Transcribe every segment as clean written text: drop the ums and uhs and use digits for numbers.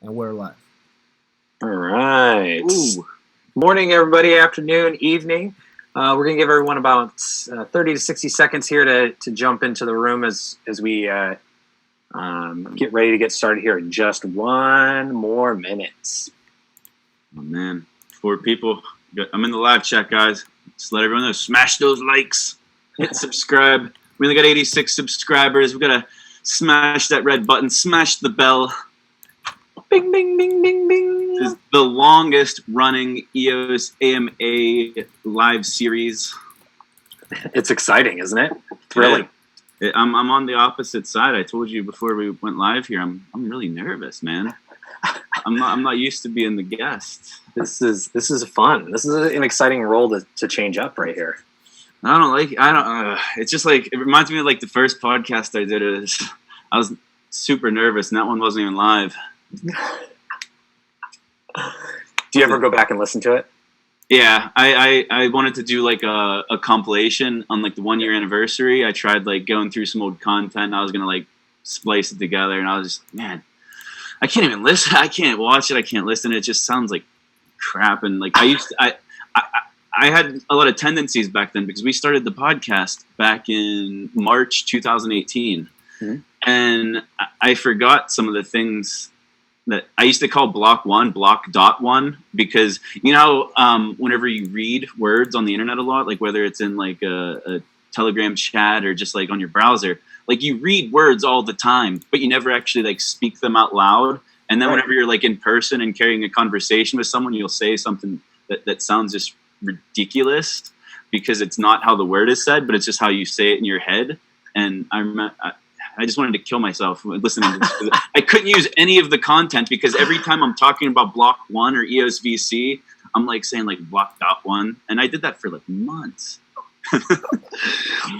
And we're live. All right. Ooh. Morning, everybody. Afternoon, evening. We're going to give everyone about 30 to 60 seconds here to jump into the room as we get ready to get started here in just one more minute. Oh, man. 4 people. I'm in the live chat, guys. Just let everyone know. Smash those likes. Hit subscribe. We only got 86 subscribers. We got to smash that red button. Smash the bell. Bing, bing, bing, bing, bing. This is the longest running EOS AMA live series. It's exciting, isn't it? Thrilling. Yeah. I'm on the opposite side. I told you before we went live here. I'm really nervous, man. I'm not used to being the guest. This is fun. This is an exciting role to change up right here. It's just like, it reminds me of like the first podcast I did. I was super nervous and that one wasn't even live. Do you ever go back and listen to it? Yeah, I wanted to do like a compilation on like the 1 year anniversary. I tried like going through some old content. I was gonna like splice it together, and I was just, man, I can't even listen. I can't watch it. I can't listen. It just sounds like crap. And like I had a lot of tendencies back then because we started the podcast back in March 2018, and I forgot some of the things that I used to call Block.one, Block.one, because you know whenever you read words on the internet a lot, like whether it's in like a Telegram chat or just like on your browser, like you read words all the time, but you never actually like speak them out loud. And then whenever you're like in person and carrying a conversation with someone, you'll say something that sounds just ridiculous because it's not how the word is said, but it's just how you say it in your head. And I just wanted to kill myself listening to this. I couldn't use any of the content because every time I'm talking about Block.one or EOS VC, I'm like saying like Block.one, and I did that for like months.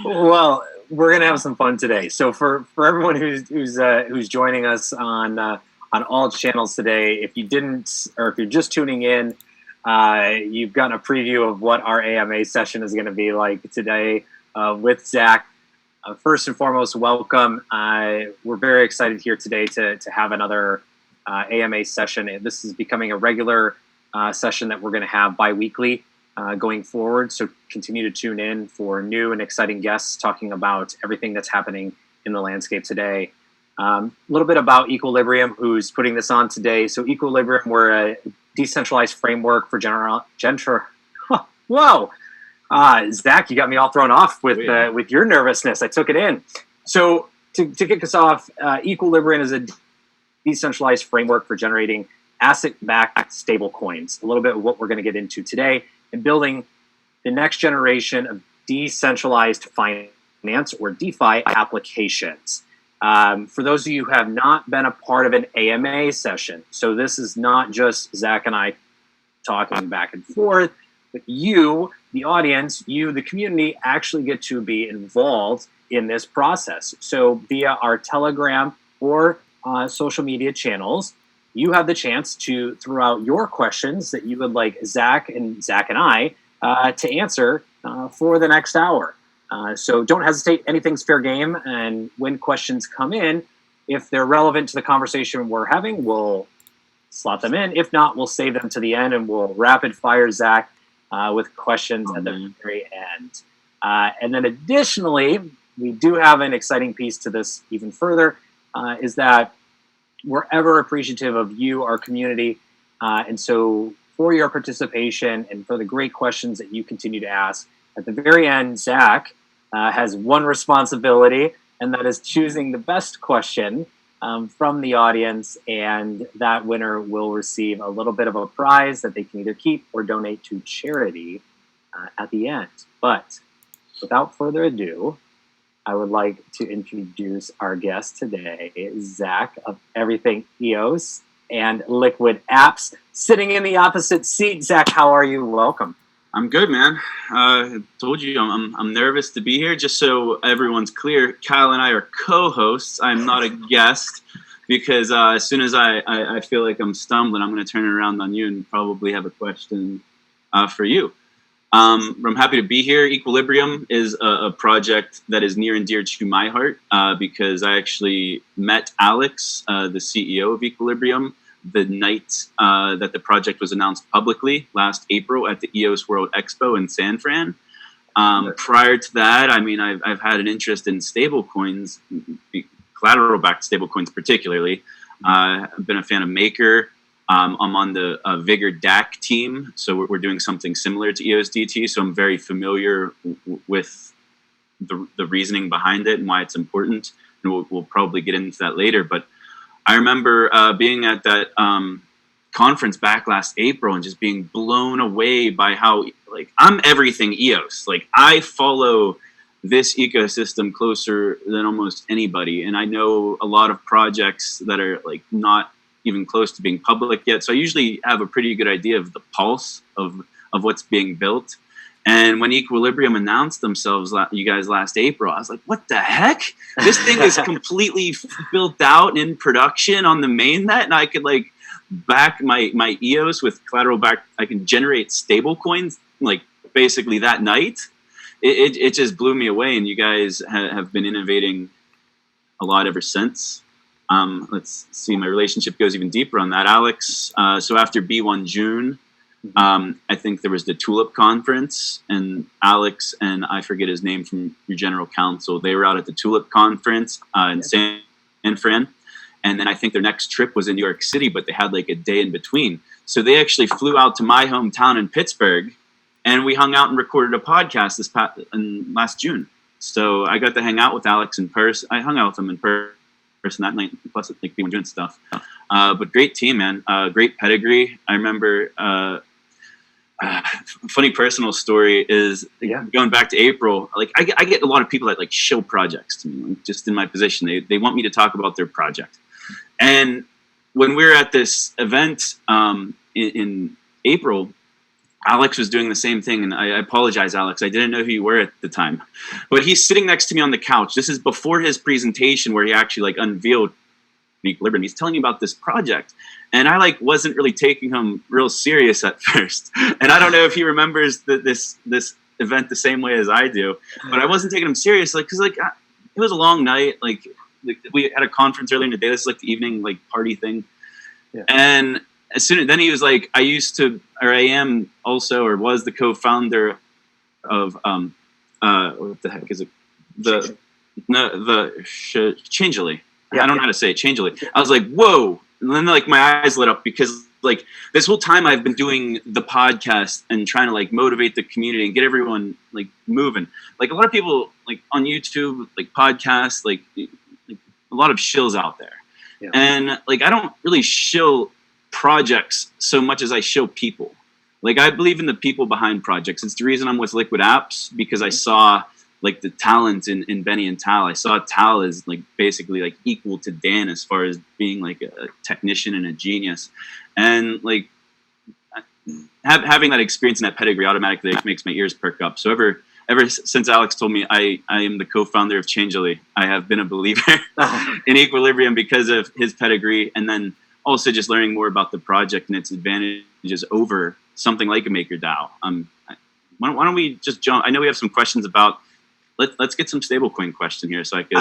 Well, we're gonna have some fun today. So for everyone who's joining us on all channels today, if you didn't, or if you're just tuning in, you've gotten a preview of what our AMA session is going to be like today with Zach. First and foremost, welcome. We're very excited here today to have another AMA session. This is becoming a regular session that we're going to have bi-weekly going forward. So continue to tune in for new and exciting guests talking about everything that's happening in the landscape today. A little bit about Equilibrium, who's putting this on today. So Equilibrium, we're a decentralized framework for Whoa! Zach, you got me all thrown off with your nervousness. I took it in. So to kick us off, Equilibrium is a decentralized framework for generating asset-backed stablecoins. A little bit of what we're going to get into today, and building the next generation of decentralized finance or DeFi applications. For those of you who have not been a part of an AMA session, so this is not just Zach and I talking back and forth, but you, the audience, you, the community, actually get to be involved in this process. So via our Telegram or social media channels, you have the chance to throw out your questions that you would like Zach and I to answer for the next hour. So don't hesitate. Anything's fair game. And when questions come in, if they're relevant to the conversation we're having, we'll slot them in. If not, we'll save them to the end and we'll rapid fire Zach with questions at the very end. And then additionally, we do have an exciting piece to this even further, is that we're ever appreciative of you, our community. And so for your participation and for the great questions that you continue to ask, at the very end, Zach has one responsibility, and that is choosing the best question from the audience, and that winner will receive a little bit of a prize that they can either keep or donate to charity at the end. But without further ado, I would like to introduce our guest today, Zach of Everything EOS and LiquidApps, sitting in the opposite seat. Zach, how are you? Welcome. I'm good, man. I told you I'm nervous to be here. Just so everyone's clear, Kyle and I are co-hosts. I'm not a guest because as soon as I feel like I'm stumbling, I'm going to turn it around on you and probably have a question for you. I'm happy to be here. Equilibrium is a project that is near and dear to my heart because I actually met Alex, the CEO of Equilibrium, the night that the project was announced publicly last April at the EOS World Expo in San Fran. Prior to that, I mean, I've had an interest in stablecoins, collateral-backed stablecoins particularly. I've been a fan of Maker. I'm on the Vigor DAC team, so we're doing something similar to EOSDT. So I'm very familiar with the reasoning behind it and why it's important. And we'll probably get into that later. But I remember being at that conference back last April and just being blown away by how, like, I'm everything EOS. Like, I follow this ecosystem closer than almost anybody. And I know a lot of projects that are like not even close to being public yet. So I usually have a pretty good idea of the pulse of what's being built. And when Equilibrium announced themselves, you guys, last April, I was like, what the heck? This thing is completely built out in production on the mainnet, and I could like back my EOS with collateral back. I can generate stable coins like basically that night. It just blew me away, and you guys have been innovating a lot ever since. Let's see, my relationship goes even deeper on that. Alex, so after B1 June, I think there was the Tulip conference, and Alex and I forget his name from your general counsel, they were out at the Tulip conference in San Fran. And then I think their next trip was in New York City, but they had like a day in between. So they actually flew out to my hometown in Pittsburgh, and we hung out and recorded a podcast last June. So I got to hang out with Alex in person. I hung out with him in person that night, plus like being doing stuff. But great team, man. Great pedigree. I remember funny personal story is going back to April. Like I get a lot of people that like show projects to me, like, just in my position. They want me to talk about their project. And when we were at this event in April, Alex was doing the same thing. And I apologize, Alex. I didn't know who you were at the time. But he's sitting next to me on the couch. This is before his presentation where he actually like unveiled Equilibrium. He's telling me about this project. And I like wasn't really taking him real serious at first. And I don't know if he remembers this event the same way as I do. But I wasn't taking him serious, like, because like it was a long night. Like we had a conference earlier in the day. This is like the evening like party thing. Yeah. And then he was like, I am also, or was the co-founder of what the heck is it? Changelly. Yeah, I don't know how to say it. Changelly. I was like, whoa. And then like my eyes lit up because like this whole time I've been doing the podcast and trying to like motivate the community and get everyone like moving. Like a lot of people like on YouTube, like podcasts, like a lot of shills out there. Yeah. And like I don't really shill projects so much as I show people. Like I believe in the people behind projects. It's the reason I'm with LiquidApps, because I saw like the talent in Benny and Tal. I saw Tal as like basically like equal to Dan as far as being like a technician and a genius. And like having that experience and that pedigree automatically makes my ears perk up. So ever since Alex told me I am the co-founder of Changelly, I have been a believer in Equilibrium because of his pedigree, and then also just learning more about the project and its advantages over something like a MakerDAO. Why don't we just jump? I know we have some questions about. Let's get some stablecoin question here, so I could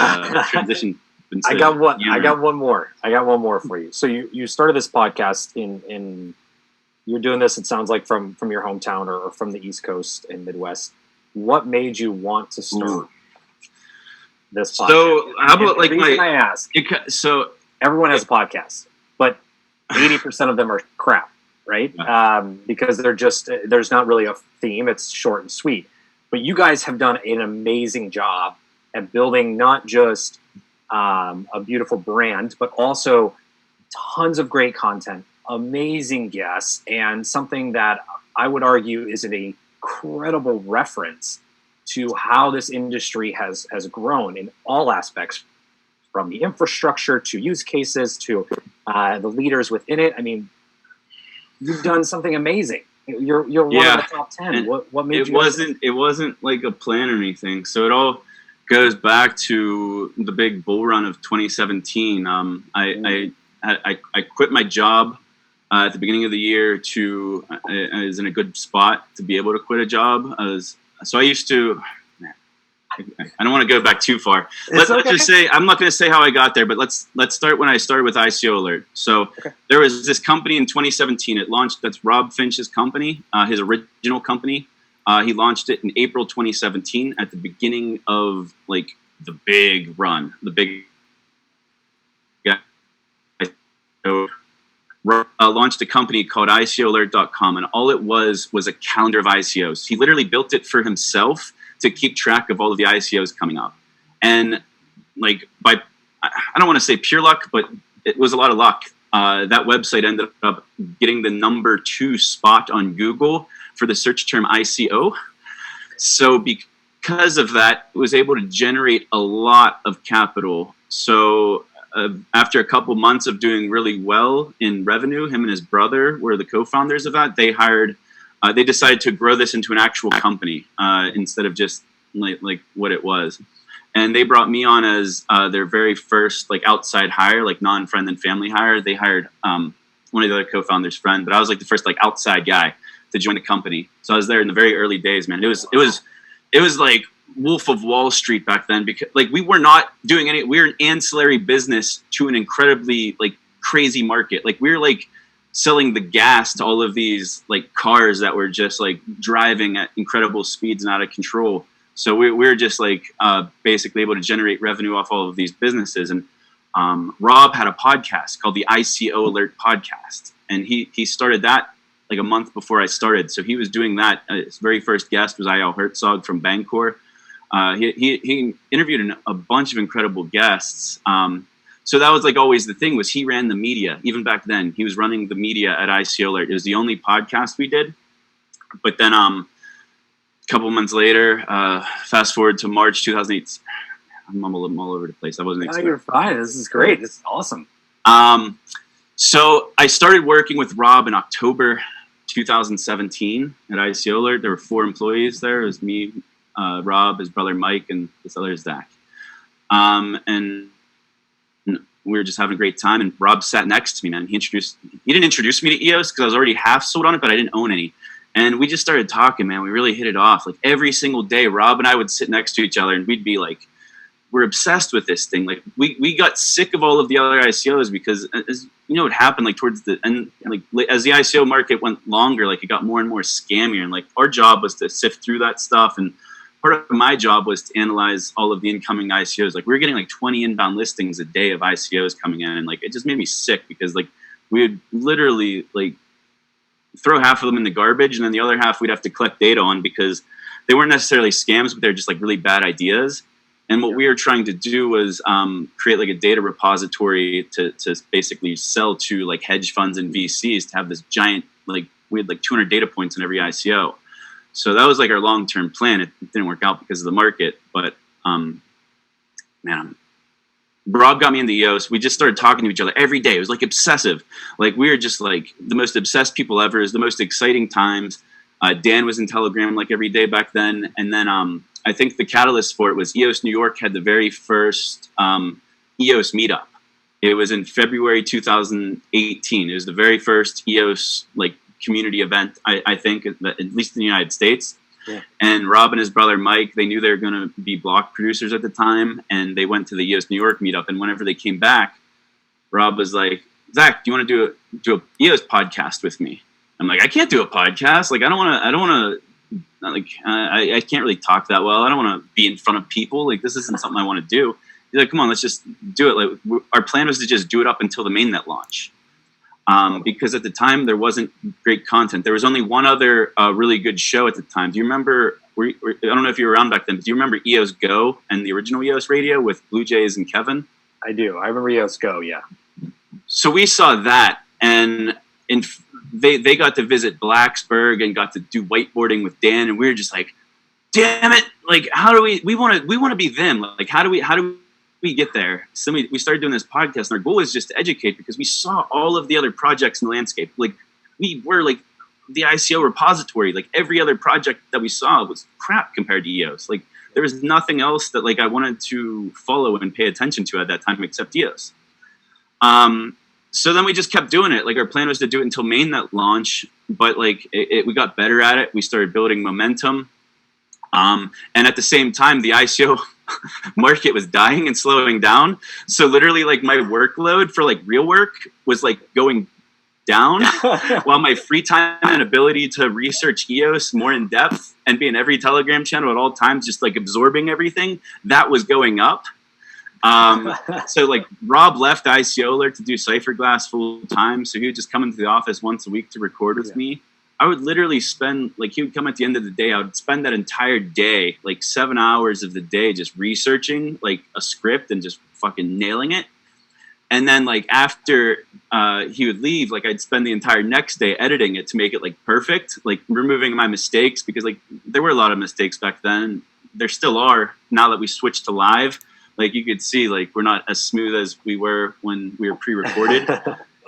transition. I got one more for you. So you started this podcast in you're doing this. It sounds like from your hometown or from the East Coast and Midwest. What made you want to start this podcast? So how about like I ask? So everyone has a podcast, but 80% of them are crap, right? Because there's not really a theme. It's short and sweet. But you guys have done an amazing job at building not just a beautiful brand, but also tons of great content, amazing guests, and something that I would argue is an incredible reference to how this industry has grown in all aspects, from the infrastructure to use cases to the leaders within it. I mean, you've done something amazing. You're one of the top 10. What made you? It wasn't like a plan or anything. So it all goes back to the big bull run of 2017. I quit my job at the beginning of the year. I was in a good spot to be able to quit a job. So I used to. Man, I don't want to go back too far. It's Let's just say, I'm not going to say how I got there, but let's start when I started with ICO Alert. So there was this company in 2017. It launched. That's Rob Finch's company, his original company. He launched it in April 2017 at the beginning of like the big run, the big. Launched a company called ICOalert.com, and all it was a calendar of ICOs. He literally built it for himself to keep track of all of the ICOs coming up. And like I don't want to say pure luck, but it was a lot of luck. That website ended up getting the #2 spot on Google for the search term ICO. So because of that, it was able to generate a lot of capital. So after a couple months of doing really well in revenue, him and his brother were the co-founders of that. They decided to grow this into an actual company instead of just like what it was. And they brought me on as their very first like outside hire, like non-friend and family hire. They hired one of the other co-founders' friend, but I was like the first like outside guy to join the company. So I was there in the very early days, man. It was like Wolf of Wall Street back then, because like we were not doing we were an ancillary business to an incredibly like crazy market. Like we were like selling the gas to all of these like cars that were just like driving at incredible speeds and out of control. So we were just like basically able to generate revenue off all of these businesses. And Rob had a podcast called the ICO Alert Podcast, and he started that like a month before I started. So he was doing that. His very first guest was Eyal Herzog from Bancor. He interviewed a bunch of incredible guests. So that was like always the thing, was he ran the media. Even back then, he was running the media at ICO Alert. It was the only podcast we did. But then a couple months later, fast forward to March 2008. I'm all over the place. I wasn't expecting. You're fine. This is great. This is awesome. So I started working with Rob in October 2017 at ICO Alert. There were 4 employees there. It was me, Rob, his brother Mike, and this other Zack. And we were just having a great time. And Rob sat next to me, man. He didn't introduce me to EOS because I was already half sold on it, but I didn't own any. And we just started talking, man. We really hit it off. Like every single day, Rob and I would sit next to each other, and we'd be like, we're obsessed with this thing. Like we got sick of all of the other ICOs because, as you know, it happened like towards the end, like as the ICO market went longer, like it got more and more scammier. And like our job was to sift through that stuff. And part of my job was to analyze all of the incoming ICOs. Like we were getting like 20 inbound listings a day of ICOs coming in. And like, it just made me sick because like we would literally like throw half of them in the garbage. And then the other half we'd have to collect data on because they weren't necessarily scams, but they're just like really bad ideas. And what we were trying to do was create like a data repository to basically sell to like hedge funds and VCs to have this giant, like we had like 200 data points in every ICO. So that was like our long-term plan. It didn't work out because of the market, but man, Rob got me into EOS. We just started talking to each other every day. It was like obsessive. Like we were just like the most obsessed people ever. It was the most exciting times. Dan was in Telegram like every day back then. And then I think the catalyst for it was EOS New York had the very first EOS meetup. It was in February 2018. It was the very first EOS like community event, I think, at least in the United States. Yeah. And Rob and his brother Mike, they knew they were going to be block producers at the time, and they went to the EOS New York meetup. And whenever they came back, Rob was like, "Zach, do you want to do a EOS podcast with me?" I'm like, "I can't do a podcast. Like, I don't want to. Like, I can't really talk that well. I don't want to be in front of people. Like, this isn't something I want to do." He's like, "Come on, let's just do it." Like, our plan was to just do it up until the mainnet launch. Because at the time there wasn't great content. There was only one other really good show at the time. Do you remember? I don't know if you were around back then, but do you remember EOS Go and the original EOS Radio with Blue Jays and Kevin? I do. I remember EOS Go. Yeah. So we saw that, and they got to visit Blacksburg and got to do whiteboarding with Dan, and we were just like, "Damn it! Like, how do we want to be them? Like, how do we get there?" So we started doing this podcast, and our goal was just to educate because we saw all of the other projects in the landscape. Like we were like the ICO repository. Like every other project that we saw was crap compared to EOS. Like there was nothing else that like I wanted to follow and pay attention to at that time except EOS. So then we just kept doing it. Like our plan was to do it until mainnet launch, but like we got better at it. We started building momentum. And at the same time, the ICO market was dying and slowing down. So literally, like, my workload for like real work was like going down, while my free time and ability to research EOS more in depth and be in every Telegram channel at all times, just like absorbing everything, that was going up. So like Rob left ICO Alert to do Cypherglass full time, so he would just come into the office once a week to record with me. I would literally spend, like, he would come at the end of the day, I would spend that entire day, like 7 hours of the day, just researching like a script and just fucking nailing it. And then like after he would leave, like I'd spend the entire next day editing it to make it like perfect, like removing my mistakes, because like there were a lot of mistakes back then. There still are now that we switched to live. Like you could see, like we're not as smooth as we were when we were pre-recorded.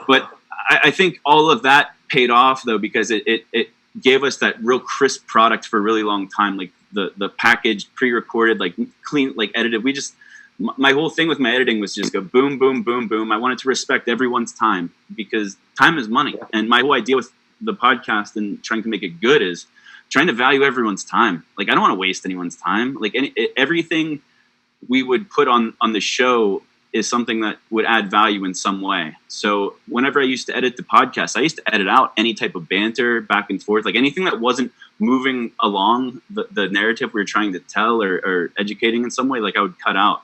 But I think all of that paid off though, because it gave us that real crisp product for a really long time. Like the packaged, pre-recorded, like clean, like edited. My whole thing with my editing was just go boom, boom, boom, boom. I wanted to respect everyone's time, because time is money. Yeah. And my whole idea with the podcast and trying to make it good is trying to value everyone's time. Like I don't want to waste anyone's time. Like everything we would put on the show is something that would add value in some way. So whenever I used to edit the podcast, I used to edit out any type of banter back and forth, like anything that wasn't moving along the narrative we were trying to tell or educating in some way, like I would cut out.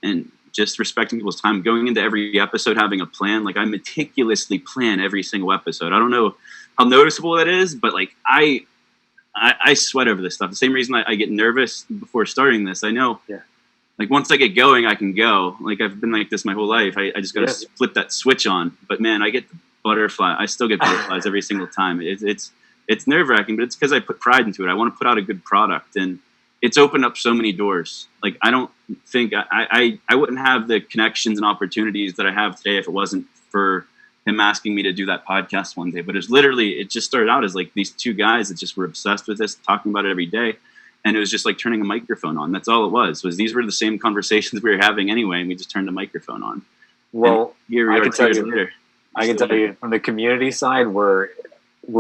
And just respecting people's time, going into every episode, having a plan. Like I meticulously plan every single episode. I don't know how noticeable that is, but like I sweat over this stuff. The same reason I get nervous before starting this. I know, like once I get going, I can go. Like I've been like this my whole life. I just got to flip that switch on. But man, I get the butterfly. I still get butterflies every single time. It's nerve wracking, but it's because I put pride into it. I want to put out a good product, and it's opened up so many doors. Like I don't think I wouldn't have the connections and opportunities that I have today if it wasn't for him asking me to do that podcast one day. But it just started out as like these two guys that just were obsessed with this, talking about it every day. And it was just like turning a microphone on. That's all it was these were the same conversations we were having anyway, and we just turned the microphone on. Well, I can tell you from the community side, we're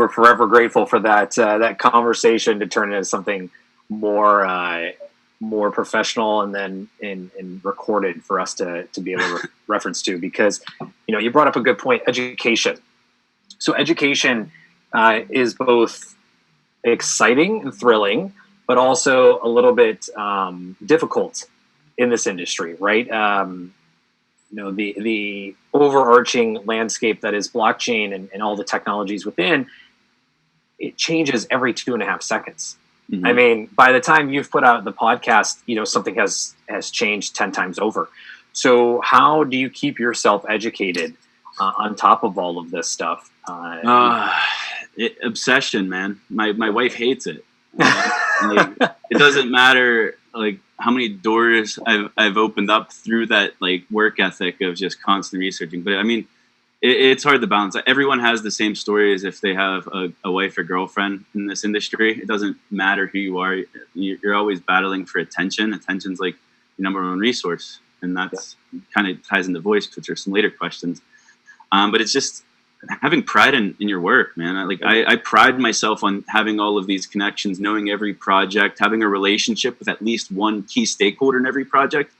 forever grateful for that conversation to turn into something more professional, and then in recorded for us to be able to reference to, because you brought up a good point, education. So education is both exciting and thrilling, but also a little bit difficult in this industry, right? The overarching landscape that is blockchain and all the technologies within, it changes every 2.5 seconds. Mm-hmm. I mean, by the time you've put out the podcast, something has changed 10 times over. So how do you keep yourself educated on top of all of this stuff? Obsession, man. My wife hates it. Like, it doesn't matter like how many doors I've opened up through that like work ethic of just constant researching. But I mean, it's hard to balance. Everyone has the same stories if they have a wife or girlfriend in this industry. It doesn't matter who you are. You're always battling for attention. Attention's like your number one resource. And that's kind of ties into voice, which are some later questions. But it's just having pride in your work, man. I pride myself on having all of these connections, knowing every project, having a relationship with at least one key stakeholder in every project.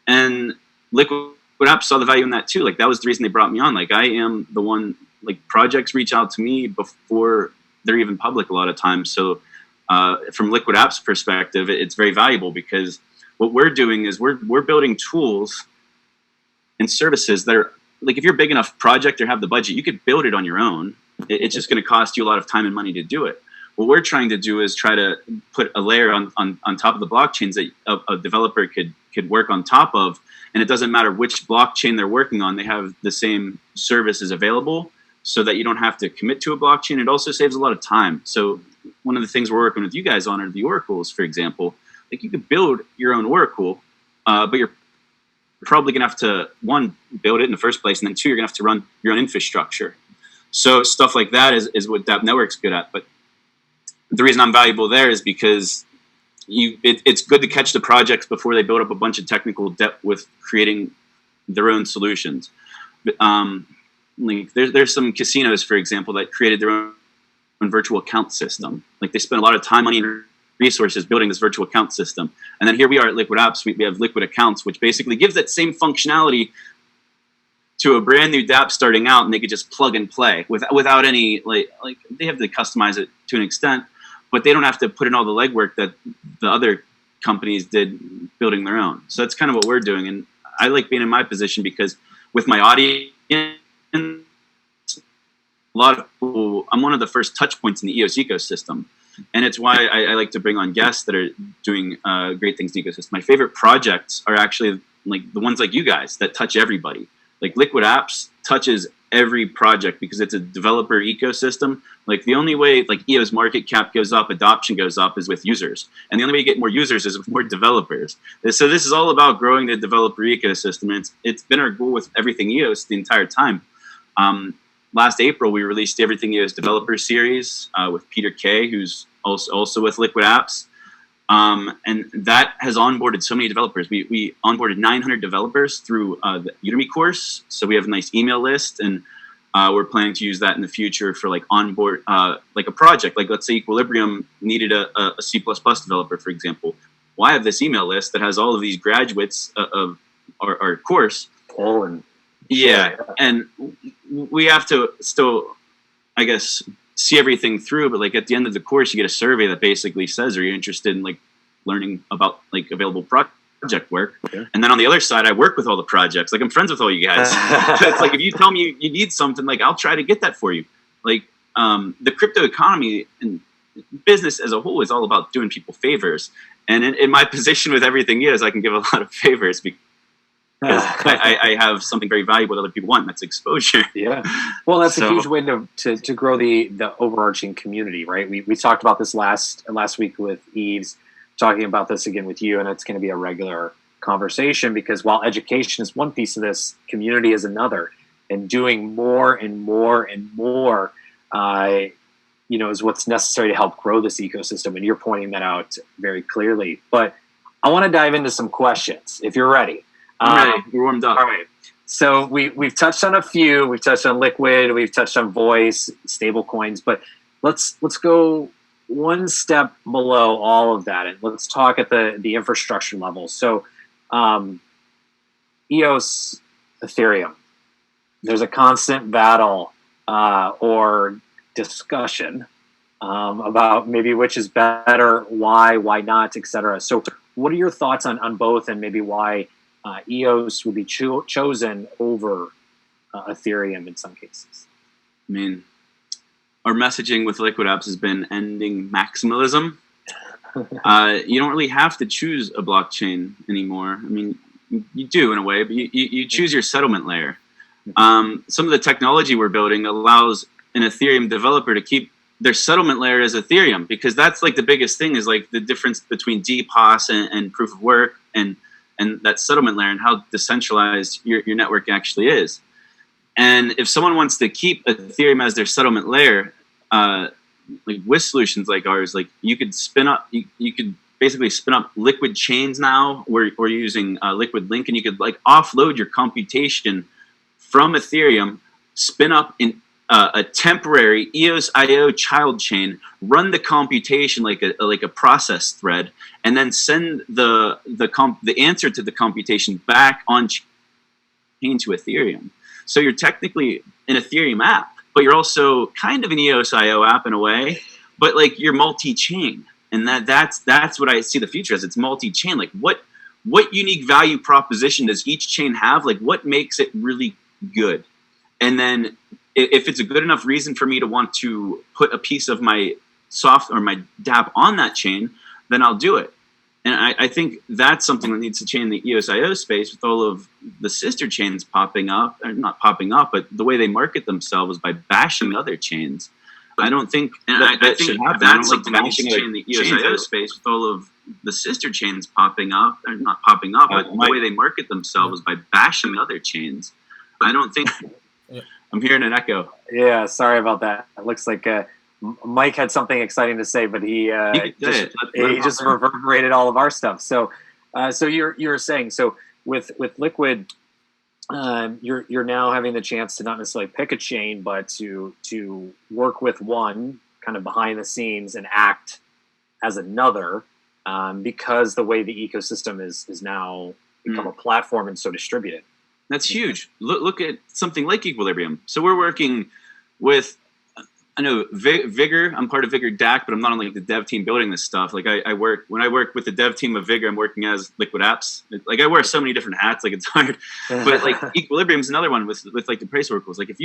And LiquidApps saw the value in that too. Like that was the reason they brought me on. Like I am the one, like projects reach out to me before they're even public a lot of times. So from LiquidApps perspective, it's very valuable, because what we're doing is we're building tools and services that are like, if you're a big enough project or have the budget, you could build it on your own. It's just going to cost you a lot of time and money to do it. What we're trying to do is try to put a layer on top of the blockchains that a developer could work on top of. And it doesn't matter which blockchain they're working on, they have the same services available, so that you don't have to commit to a blockchain. It also saves a lot of time. So one of the things we're working with you guys on are the oracles, for example. Like you could build your own oracle, but you're probably going to have to, one, build it in the first place, and then two, you're going to have to run your own infrastructure. So stuff like that is what dApp Network's good at. But the reason I'm valuable there is because it's good to catch the projects before they build up a bunch of technical debt with creating their own solutions. But, like there's some casinos, for example, that created their own virtual account system. Like they spent a lot of time, money, and resources building this virtual account system. And then here we are at LiquidApps. We have Liquid Accounts, which basically gives that same functionality to a brand new dApp starting out, and they could just plug and play without any like they have to customize it to an extent, but they don't have to put in all the legwork that the other companies did building their own. So that's kind of what we're doing, and I like being in my position because with my audience, a lot of people, I'm one of the first touch points in the EOS ecosystem, and it's why I like to bring on guests that are doing great things in the ecosystem. My favorite projects are actually like the ones like you guys that touch everybody. Like LiquidApps touches every project because it's a developer ecosystem. Like the only way like EOS market cap goes up, adoption goes up is with users. And the only way you get more users is with more developers. So this is all about growing the developer ecosystem. And it's been our goal with Everything EOS the entire time. Last April, we released the Everything EOS developer series with Peter Kay, who's also with LiquidApps. And that has onboarded so many developers. We onboarded 900 developers through the Udemy course. So we have a nice email list, and we're planning to use that in the future for like onboard, like a project. Like let's say Equilibrium needed a C++ developer, for example. Well, I have this email list that has all of these graduates of our course. Oh, and yeah, and we have to still, I guess, see everything through, but like at the end of the course you get a survey that basically says, are you interested in like learning about like available project work? Okay. And then on the other side, I work with all the projects. Like I'm friends with all you guys. It's like if you tell me you need something, like I'll try to get that for you. Like the crypto economy and business as a whole is all about doing people favors, and in my position with Everything EOS, I can give a lot of favors because I have something very valuable that other people want, and that's exposure. Yeah. Well, that's a huge way to grow the overarching community, right? We talked about this last week with Eves, talking about this again with you, and it's going to be a regular conversation because while education is one piece of this, community is another, and doing more and more and more, is what's necessary to help grow this ecosystem, and you're pointing that out very clearly. But I want to dive into some questions, if you're ready. I'm ready. We're warmed up. All right. So we've touched on a few. We've touched on Liquid. We've touched on Voice, stablecoins. But let's go one step below all of that, and let's talk at the infrastructure level. So EOS, Ethereum. There's a constant battle or discussion about maybe which is better, why not, etc. So what are your thoughts on both, and maybe why EOS would be chosen over Ethereum in some cases? I mean, our messaging with LiquidApps has been ending maximalism. You don't really have to choose a blockchain anymore. I mean, you do in a way, but you choose your settlement layer. Some of the technology we're building allows an Ethereum developer to keep their settlement layer as Ethereum, because that's like the biggest thing is like the difference between DPoS and proof of work and that settlement layer and how decentralized your network actually is. And if someone wants to keep Ethereum as their settlement layer, like with solutions like ours, like you could you could basically spin up liquid chains now where you're using Liquid Link, and you could like offload your computation from Ethereum, spin up in a temporary EOS IO child chain, run the computation like a process thread, and then send the answer to the computation back on chain to Ethereum. So you're technically an Ethereum app, but you're also kind of an EOS IO app in a way, but like you're multi-chain. And that's what I see the future as. It's multi-chain. Like what unique value proposition does each chain have? Like what makes it really good? And then if it's a good enough reason for me to want to put a piece of my software or my dApp on that chain, then I'll do it. And I think that's something that needs to change the EOS IO space with all of the sister chains popping up, or not popping up, but the way they market themselves by bashing other chains. I don't think, and I think that's something that needs to change the EOS IO space with all of the sister chains popping up, or not popping up, but the way they market themselves by bashing other chains. I don't think... I'm hearing an echo. Yeah, sorry about that. It looks like Mike had something exciting to say, but he just reverberated all of our stuff. So you're saying, so with Liquid, you're now having the chance to not necessarily pick a chain, but to work with one kind of behind the scenes and act as another, because the way the ecosystem is now become a platform and so distributed. That's huge. Look at something like Equilibrium. So we're working with, I know Vigor. I'm part of Vigor DAC, but I'm not on like the dev team building this stuff. Like when I work with the dev team of Vigor, I'm working as LiquidApps. Like I wear so many different hats, like it's hard. But like Equilibrium is another one with like the price oracles. Like if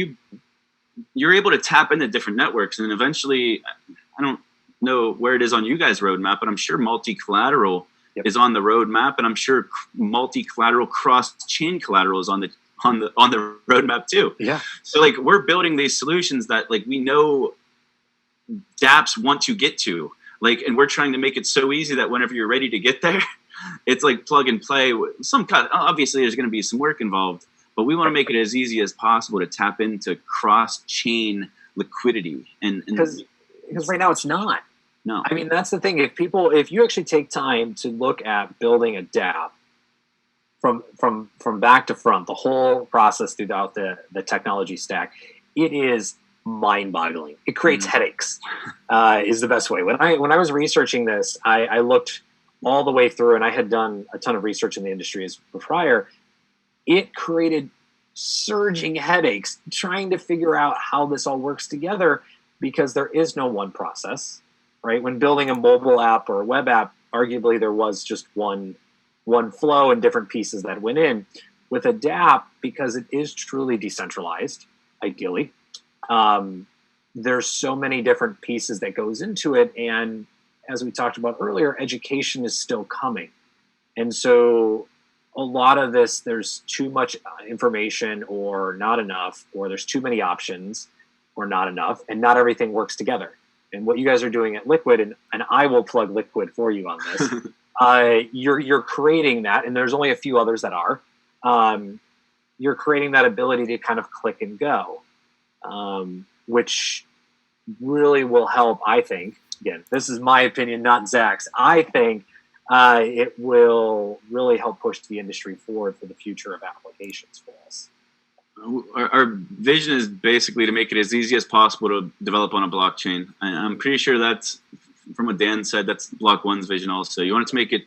you're able to tap into different networks, and eventually, I don't know where it is on you guys' roadmap, but I'm sure multi-collateral is on the roadmap, and I'm sure multi-collateral cross-chain collateral is on the roadmap too. Yeah. So like we're building these solutions that like we know dApps want to get to, like, and we're trying to make it so easy that whenever you're ready to get there, it's like plug and play. Some kind, obviously there's going to be some work involved, but we want to make it as easy as possible to tap into cross-chain liquidity. And because right now it's not. No. I mean, that's the thing. If you actually take time to look at building a dApp from back to front, the whole process throughout the technology stack, it is mind-boggling. It creates headaches, is the best way. When I was researching this, I looked all the way through, and I had done a ton of research in the industry as prior. It created surging headaches trying to figure out how this all works together, because there is no one process. Right? When building a mobile app or a web app, arguably there was just one flow and different pieces that went in. With a dApp, because it is truly decentralized, ideally, there's so many different pieces that goes into it. And as we talked about earlier, education is still coming. And so a lot of this, there's too much information or not enough, or there's too many options or not enough, and not everything works together. And what you guys are doing at Liquid, and I will plug Liquid for you on this, you're creating that, and there's only a few others that are. You're creating that ability to kind of click and go, which really will help, I think. Again, this is my opinion, not Zach's. I think it will really help push the industry forward for the future of applications for us. Our vision is basically to make it as easy as possible to develop on a blockchain. I'm pretty sure that's, from what Dan said, that's Block.one's vision also. You want it to make it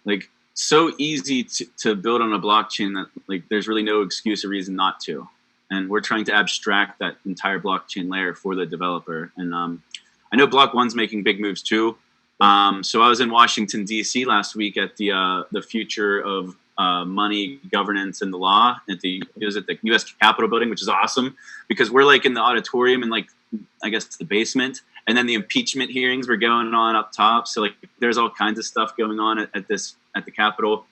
like so easy to build on a blockchain that like there's really no excuse or reason not to. And we're trying to abstract that entire blockchain layer for the developer. And I know Block.one's making big moves too. So I was in Washington, D.C. last week at the Future of Money, Governance, and the Law. It was at the U.S. Capitol building, which is awesome because we're like in the auditorium and like I guess it's the basement, and then the impeachment hearings were going on up top. So like there's all kinds of stuff going on at the Capitol,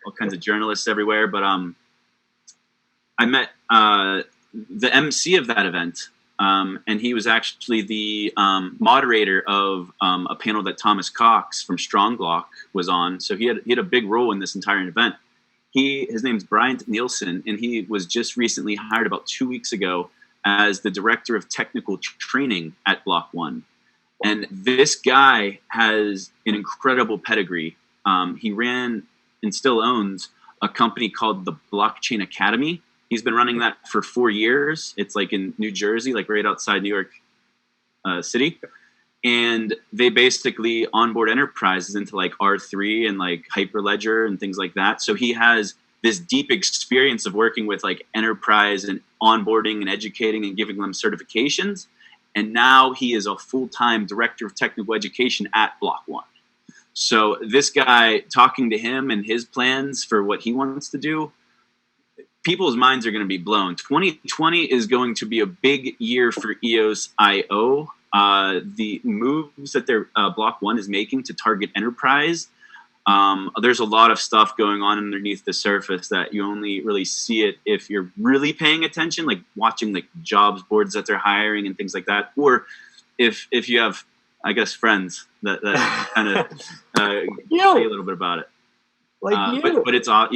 all kinds of journalists everywhere. But I met the MC of that event. And he was actually the moderator of a panel that Thomas Cox from Strong Block was on. So he had a big role in this entire event. His name's Bryant Nielsen, and he was just recently hired about 2 weeks ago as the director of technical training at Block.one. And this guy has an incredible pedigree. He ran and still owns a company called the Blockchain Academy. He's been running that for 4 years. It's like in New Jersey, like right outside New York City. And they basically onboard enterprises into like R3 and like Hyperledger and things like that. So he has this deep experience of working with like enterprise and onboarding and educating and giving them certifications. And now he is a full-time director of technical education at Block.one. So this guy, talking to him and his plans for what he wants to do, people's minds are going to be blown. 2020 is going to be a big year for EOS IO. The moves that their Block.one is making to target enterprise, there's a lot of stuff going on underneath the surface that you only really see it if you're really paying attention, like watching like jobs boards that they're hiring and things like that, or if you have, I guess, friends that kind of tell you a little bit about it. Like but it's like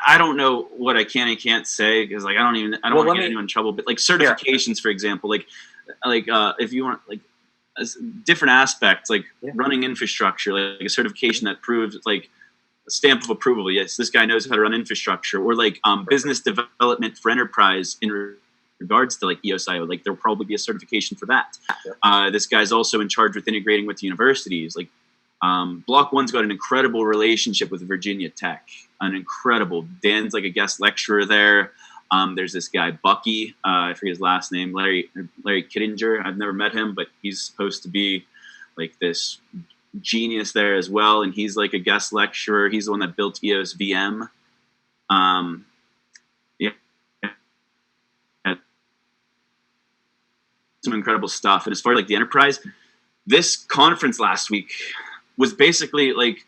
I don't know what I can and can't say because like I don't want to get anyone in trouble. But like certifications, for example, like if you want like different aspects, like running infrastructure, like a certification that proves like a stamp of approval. Yes, this guy knows how to run infrastructure, or like business development for enterprise in regards to like EOS.io. Like there'll probably be a certification for that. This guy's also in charge with integrating with the universities. Like Block.one's got an incredible relationship with Virginia Tech, an incredible. Dan's like a guest lecturer there. There's this guy Bucky, I forget his last name, Larry Kittinger. I've never met him, but he's supposed to be like this genius there as well, and he's like a guest lecturer. He's the one that built EOS VM. Some incredible stuff. And as far as like the enterprise, this conference last week was basically like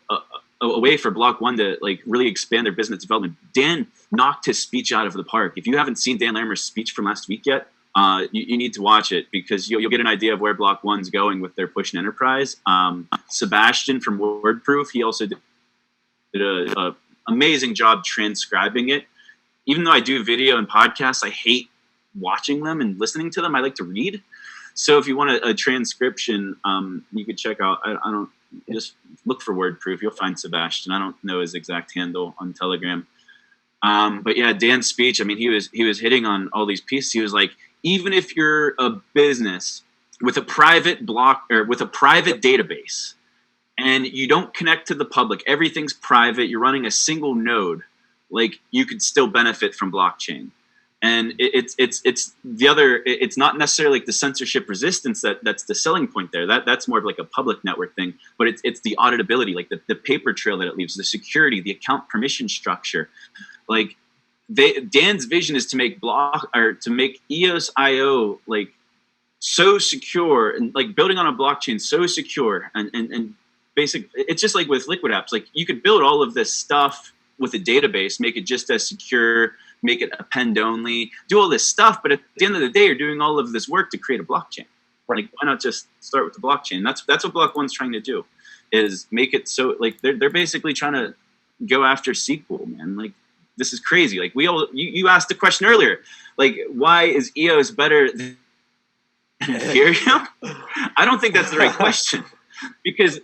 a way for Block.one to like really expand their business development. Dan knocked his speech out of the park. If you haven't seen Dan Larimer's speech from last week yet, you need to watch it, because you'll get an idea of where Block.one's going with their push in enterprise. Sebastian from WordProof, he also did an amazing job transcribing it. Even though I do video and podcasts, I hate watching them and listening to them. I like to read. So if you want a transcription, you could check out, I don't, just look for WordProof. You'll find Sebastian. I don't know his exact handle on Telegram. But yeah, Dan's speech, I mean, he was hitting on all these pieces. He was like, even if you're a business with a private block or with a private database and you don't connect to the public, everything's private, you're running a single node, like you could still benefit from blockchain. And it's the other, it's not necessarily like the censorship resistance that's the selling point there. That's more of like a public network thing, but it's the auditability, like the paper trail that it leaves, the security, the account permission structure. Like Dan's vision is to make EOS.io like so secure, and like building on a blockchain so secure and basic. It's just like with LiquidApps, like you could build all of this stuff with a database, make it just as secure, make it append only, do all this stuff. But at the end of the day, you're doing all of this work to create a blockchain. Right. Like, why not just start with the blockchain? That's what Block.one's trying to do, is make it so like they're basically trying to go after SQL, man. Like, this is crazy. Like you asked the question earlier, like, why is EOS better than Ethereum? I don't think that's the right question, because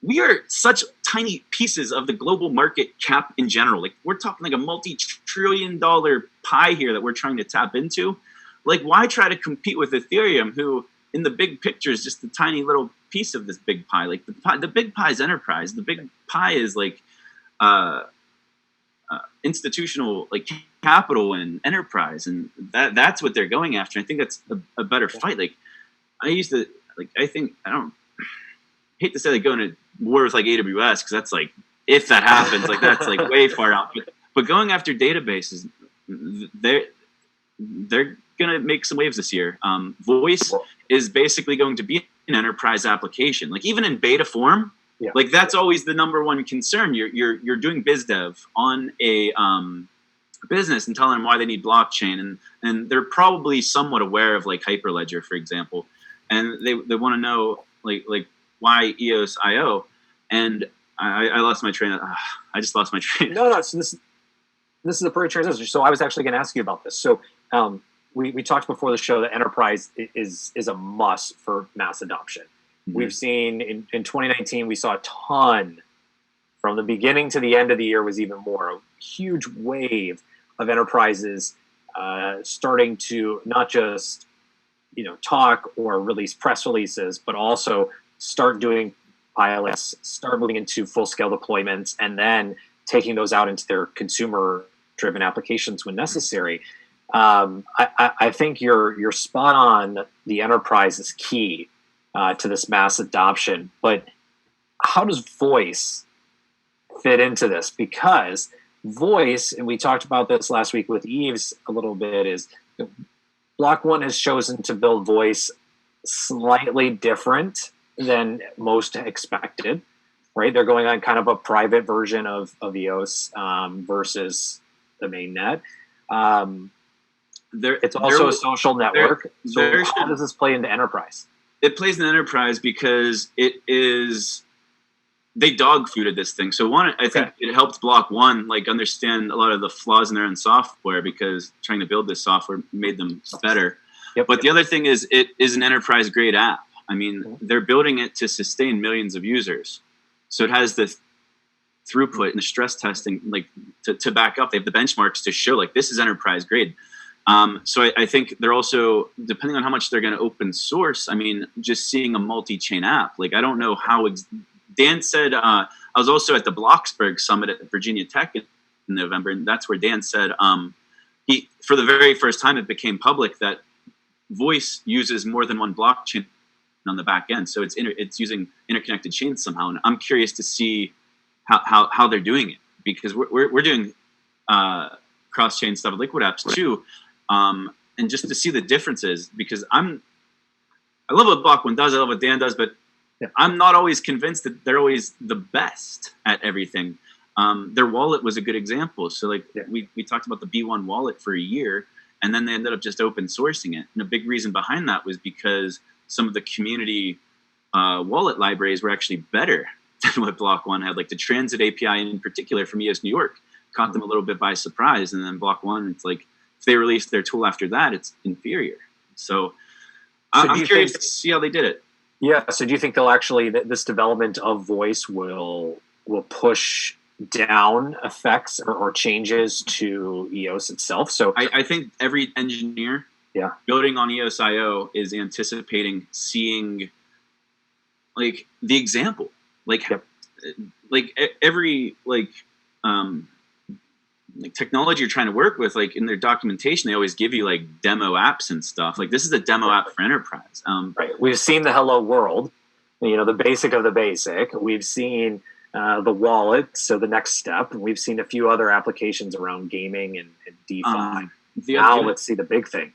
we are such tiny pieces of the global market cap in general. Like, we're talking like a multi-trillion-dollar pie here that we're trying to tap into. Like, why try to compete with Ethereum, who in the big picture is just a tiny little piece of this big pie? Like, the big pie is enterprise. The big pie is like institutional, like capital and enterprise, and that's what they're going after. I think that's a better fight. Like, I don't hate to say like going to war with like AWS, because that's like, if that happens, like that's like way far out. But going after databases, they're gonna make some waves this year. Voice is basically going to be an enterprise application. Like, even in beta form, like that's always the number one concern. You're doing biz dev on a business and telling them why they need blockchain, and they're probably somewhat aware of like Hyperledger, for example, and they want to know like why EOS.io. And I lost my train. I just lost my train. No. So this is a perfect transition. So I was actually going to ask you about this. So we talked before the show that enterprise is a must for mass adoption. Mm-hmm. We've seen in 2019, we saw a ton. From the beginning to the end of the year was even more. A huge wave of enterprises starting to not just talk or release press releases, but also start doing pilots, start moving into full-scale deployments, and then taking those out into their consumer-driven applications when necessary. I think you're spot on. The enterprise is key to this mass adoption. But how does voice fit into this? Because voice, and we talked about this last week with Eves a little bit, is Block.one has chosen to build voice slightly different than most expected, right? They're going on kind of a private version of EOS versus the main net. It's also a social network. So how does this play into enterprise? It plays in enterprise because they dog fooded this thing. So one, I think it helped Block.one like understand a lot of the flaws in their own software, because trying to build this software made them better. But the other thing is, it is an enterprise grade app. I mean, they're building it to sustain millions of users. So it has the throughput and the stress testing like to back up. They have the benchmarks to show like this is enterprise grade. So I think they're also, depending on how much they're going to open source, I mean, just seeing a multi-chain app, like I don't know how, Dan said, I was also at the Bloxburg Summit at Virginia Tech in November, and that's where Dan said, for the very first time it became public that voice uses more than one blockchain on the back end. So it's using interconnected chains somehow. And I'm curious to see how they're doing it, because we're doing cross-chain stuff with LiquidApps too. And just to see the differences, because I love what Block.one does, I love what Dan does, but I'm not always convinced that they're always the best at everything. Their wallet was a good example. So like we talked about the B1 wallet for a year, and then they ended up just open sourcing it. And a big reason behind that was because some of the community wallet libraries were actually better than what Block.one had. Like the Transit API in particular from EOS New York caught them a little bit by surprise. And then Block.one, it's like, if they released their tool after that, it's inferior. So I'm curious to see how they did it. Yeah. So do you think they'll actually, this development of voice will push down effects or changes to EOS itself? So I think every engineer building on EOS.io is anticipating seeing like the example, like every like technology you're trying to work with, like in their documentation, they always give you like demo apps and stuff. Like this is a demo app for enterprise. Right. We've seen the hello world, the basic of the basic. We've seen the wallet, so the next step. We've seen a few other applications around gaming and DeFi. Now let's see the big thing.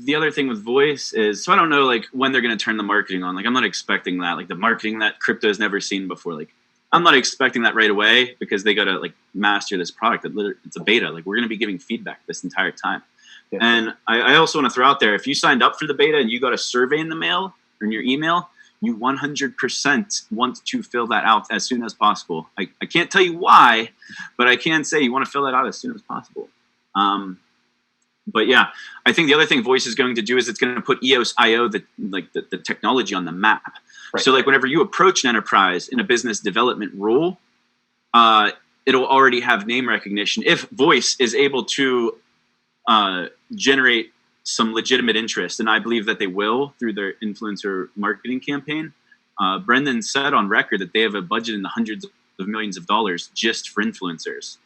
The other thing with voice is, so I don't know like when they're going to turn the marketing on. Like I'm not expecting that, like the marketing that crypto's never seen before. Like I'm not expecting that right away, because they got to like master this product. It's a beta. Like we're going to be giving feedback this entire time. Yeah. And I also want to throw out there, if you signed up for the beta and you got a survey in the mail or in your email, you 100% want to fill that out as soon as possible. I can't tell you why, but I can say you want to fill that out as soon as possible. But yeah, I think the other thing voice is going to do is it's going to put EOS.io, the technology, on the map. Right. So like whenever you approach an enterprise in a business development role, it'll already have name recognition. If voice is able to generate some legitimate interest, and I believe that they will through their influencer marketing campaign. Brendan said on record that they have a budget in the hundreds of millions of dollars just for influencers.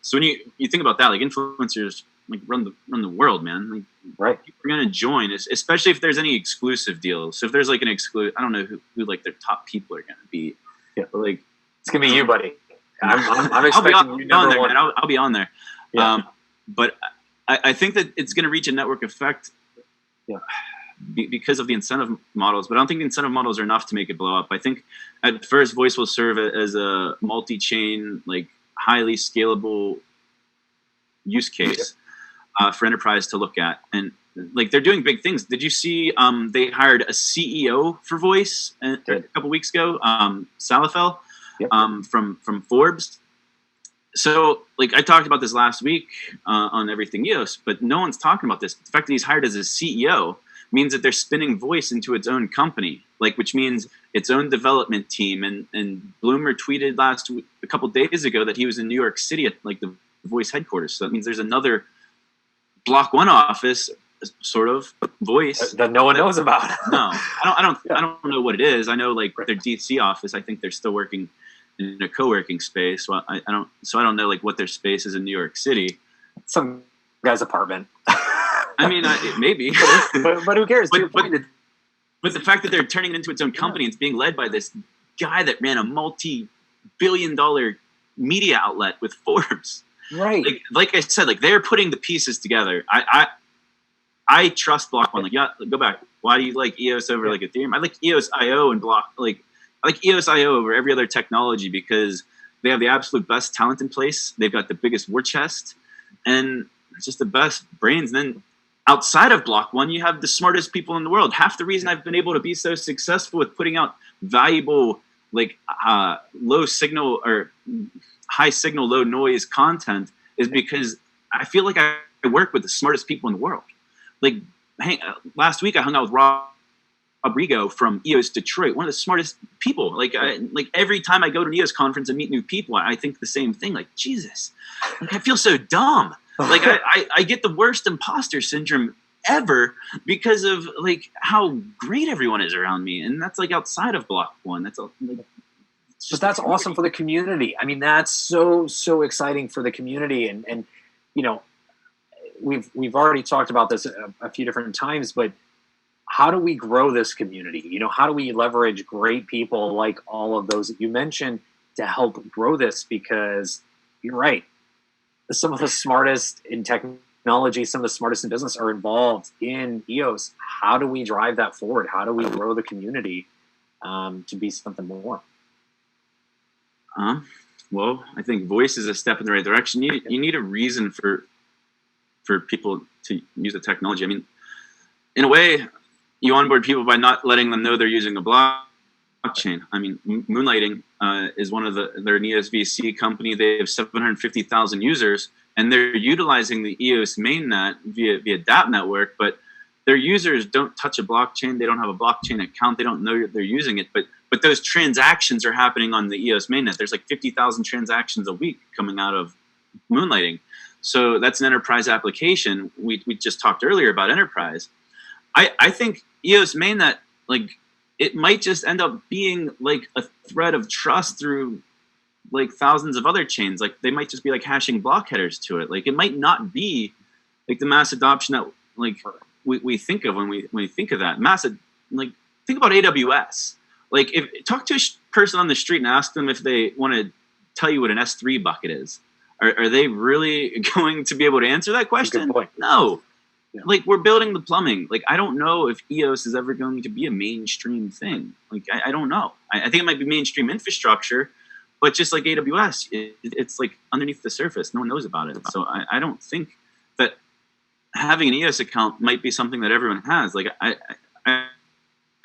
So when you think about that, like influencers like run the world, man. Like, right. People are gonna join, especially if there's any exclusive deals. So if there's like an exclusive, I don't know who like their top people are gonna be. Yeah, but like it's gonna be you, buddy. I'm expecting you number one. Man. I'll be on there. Yeah. But I think that it's going to reach a network effect because of the incentive models. But I don't think the incentive models are enough to make it blow up. I think at first voice will serve as a multi-chain, like highly scalable use case for enterprise to look at. And like they're doing big things. Did you see they hired a CEO for voice a couple weeks ago, Salafel, from Forbes? So, like, I talked about this last week on Everything EOS, but no one's talking about this. The fact that he's hired as a CEO means that they're spinning voice into its own company, like, which means its own development team. And Bloomer tweeted a couple days ago that he was in New York City at like the voice headquarters. So that means there's another Block.one office, sort of voice that no one knows about. No, I don't know what it is. I know like their DC office. I think they're still working in a co-working space. Well, I don't know like what their space is in New York City. Some guy's apartment. I mean, maybe, but who cares? But the fact that they're turning it into its own company, it's being led by this guy that ran a multi-billion-dollar media outlet with Forbes. Right. Like I said, like they're putting the pieces together. I trust Block.one. Like, go back. Why do you like EOS over like Ethereum? I like EOS.io and Block. Like, I like EOS.io over every other technology because they have the absolute best talent in place. They've got the biggest war chest, and it's just the best brains. And then outside of Block.one, you have the smartest people in the world. Half the reason I've been able to be so successful with putting out valuable, like low signal or high signal, low noise content is because I feel like I work with the smartest people in the world. Like, last week I hung out with Rob Rigo from EOS Detroit, one of the smartest people. Like every time I go to an EOS conference and meet new people, I think the same thing. Like, Jesus, like, I feel so dumb. Like I get the worst imposter syndrome ever because of like how great everyone is around me, and that's like outside of Block.one. That's like, but that's awesome for the community. I mean, that's so exciting for the community, and you know, we've already talked about this a few different times, but how do we grow this community? You know, how do we leverage great people like all of those that you mentioned to help grow this? Because you're right, some of the smartest in technology, some of the smartest in business are involved in EOS. How do we drive that forward? How do we grow the community to be something more? Well, I think voice is a step in the right direction. You need a reason for people to use the technology. I mean, in a way, you onboard people by not letting them know they're using a blockchain. I mean, Moonlighting is one of they're an ESVC company. They have 750,000 users, and they're utilizing the EOS mainnet via dApp network. But their users don't touch a blockchain. They don't have a blockchain account. They don't know they're using it. But those transactions are happening on the EOS mainnet. There's like 50,000 transactions a week coming out of Moonlighting. So that's an enterprise application. We just talked earlier about enterprise. I think EOS mainnet, like, it might just end up being like a thread of trust through like thousands of other chains. Like they might just be like hashing block headers to it. Like it might not be like the mass adoption that like we think of when we think of that like think about AWS. Like if talk to a person on the street and ask them if they want to tell you what an S3 bucket is. Are they really going to be able to answer that question? No. Yeah. Like we're building the plumbing. Like I don't know if EOS is ever going to be a mainstream thing. Like I don't know. I think it might be mainstream infrastructure, but just like AWS, it's like underneath the surface. No one knows about it. So I don't think that having an EOS account might be something that everyone has. Like I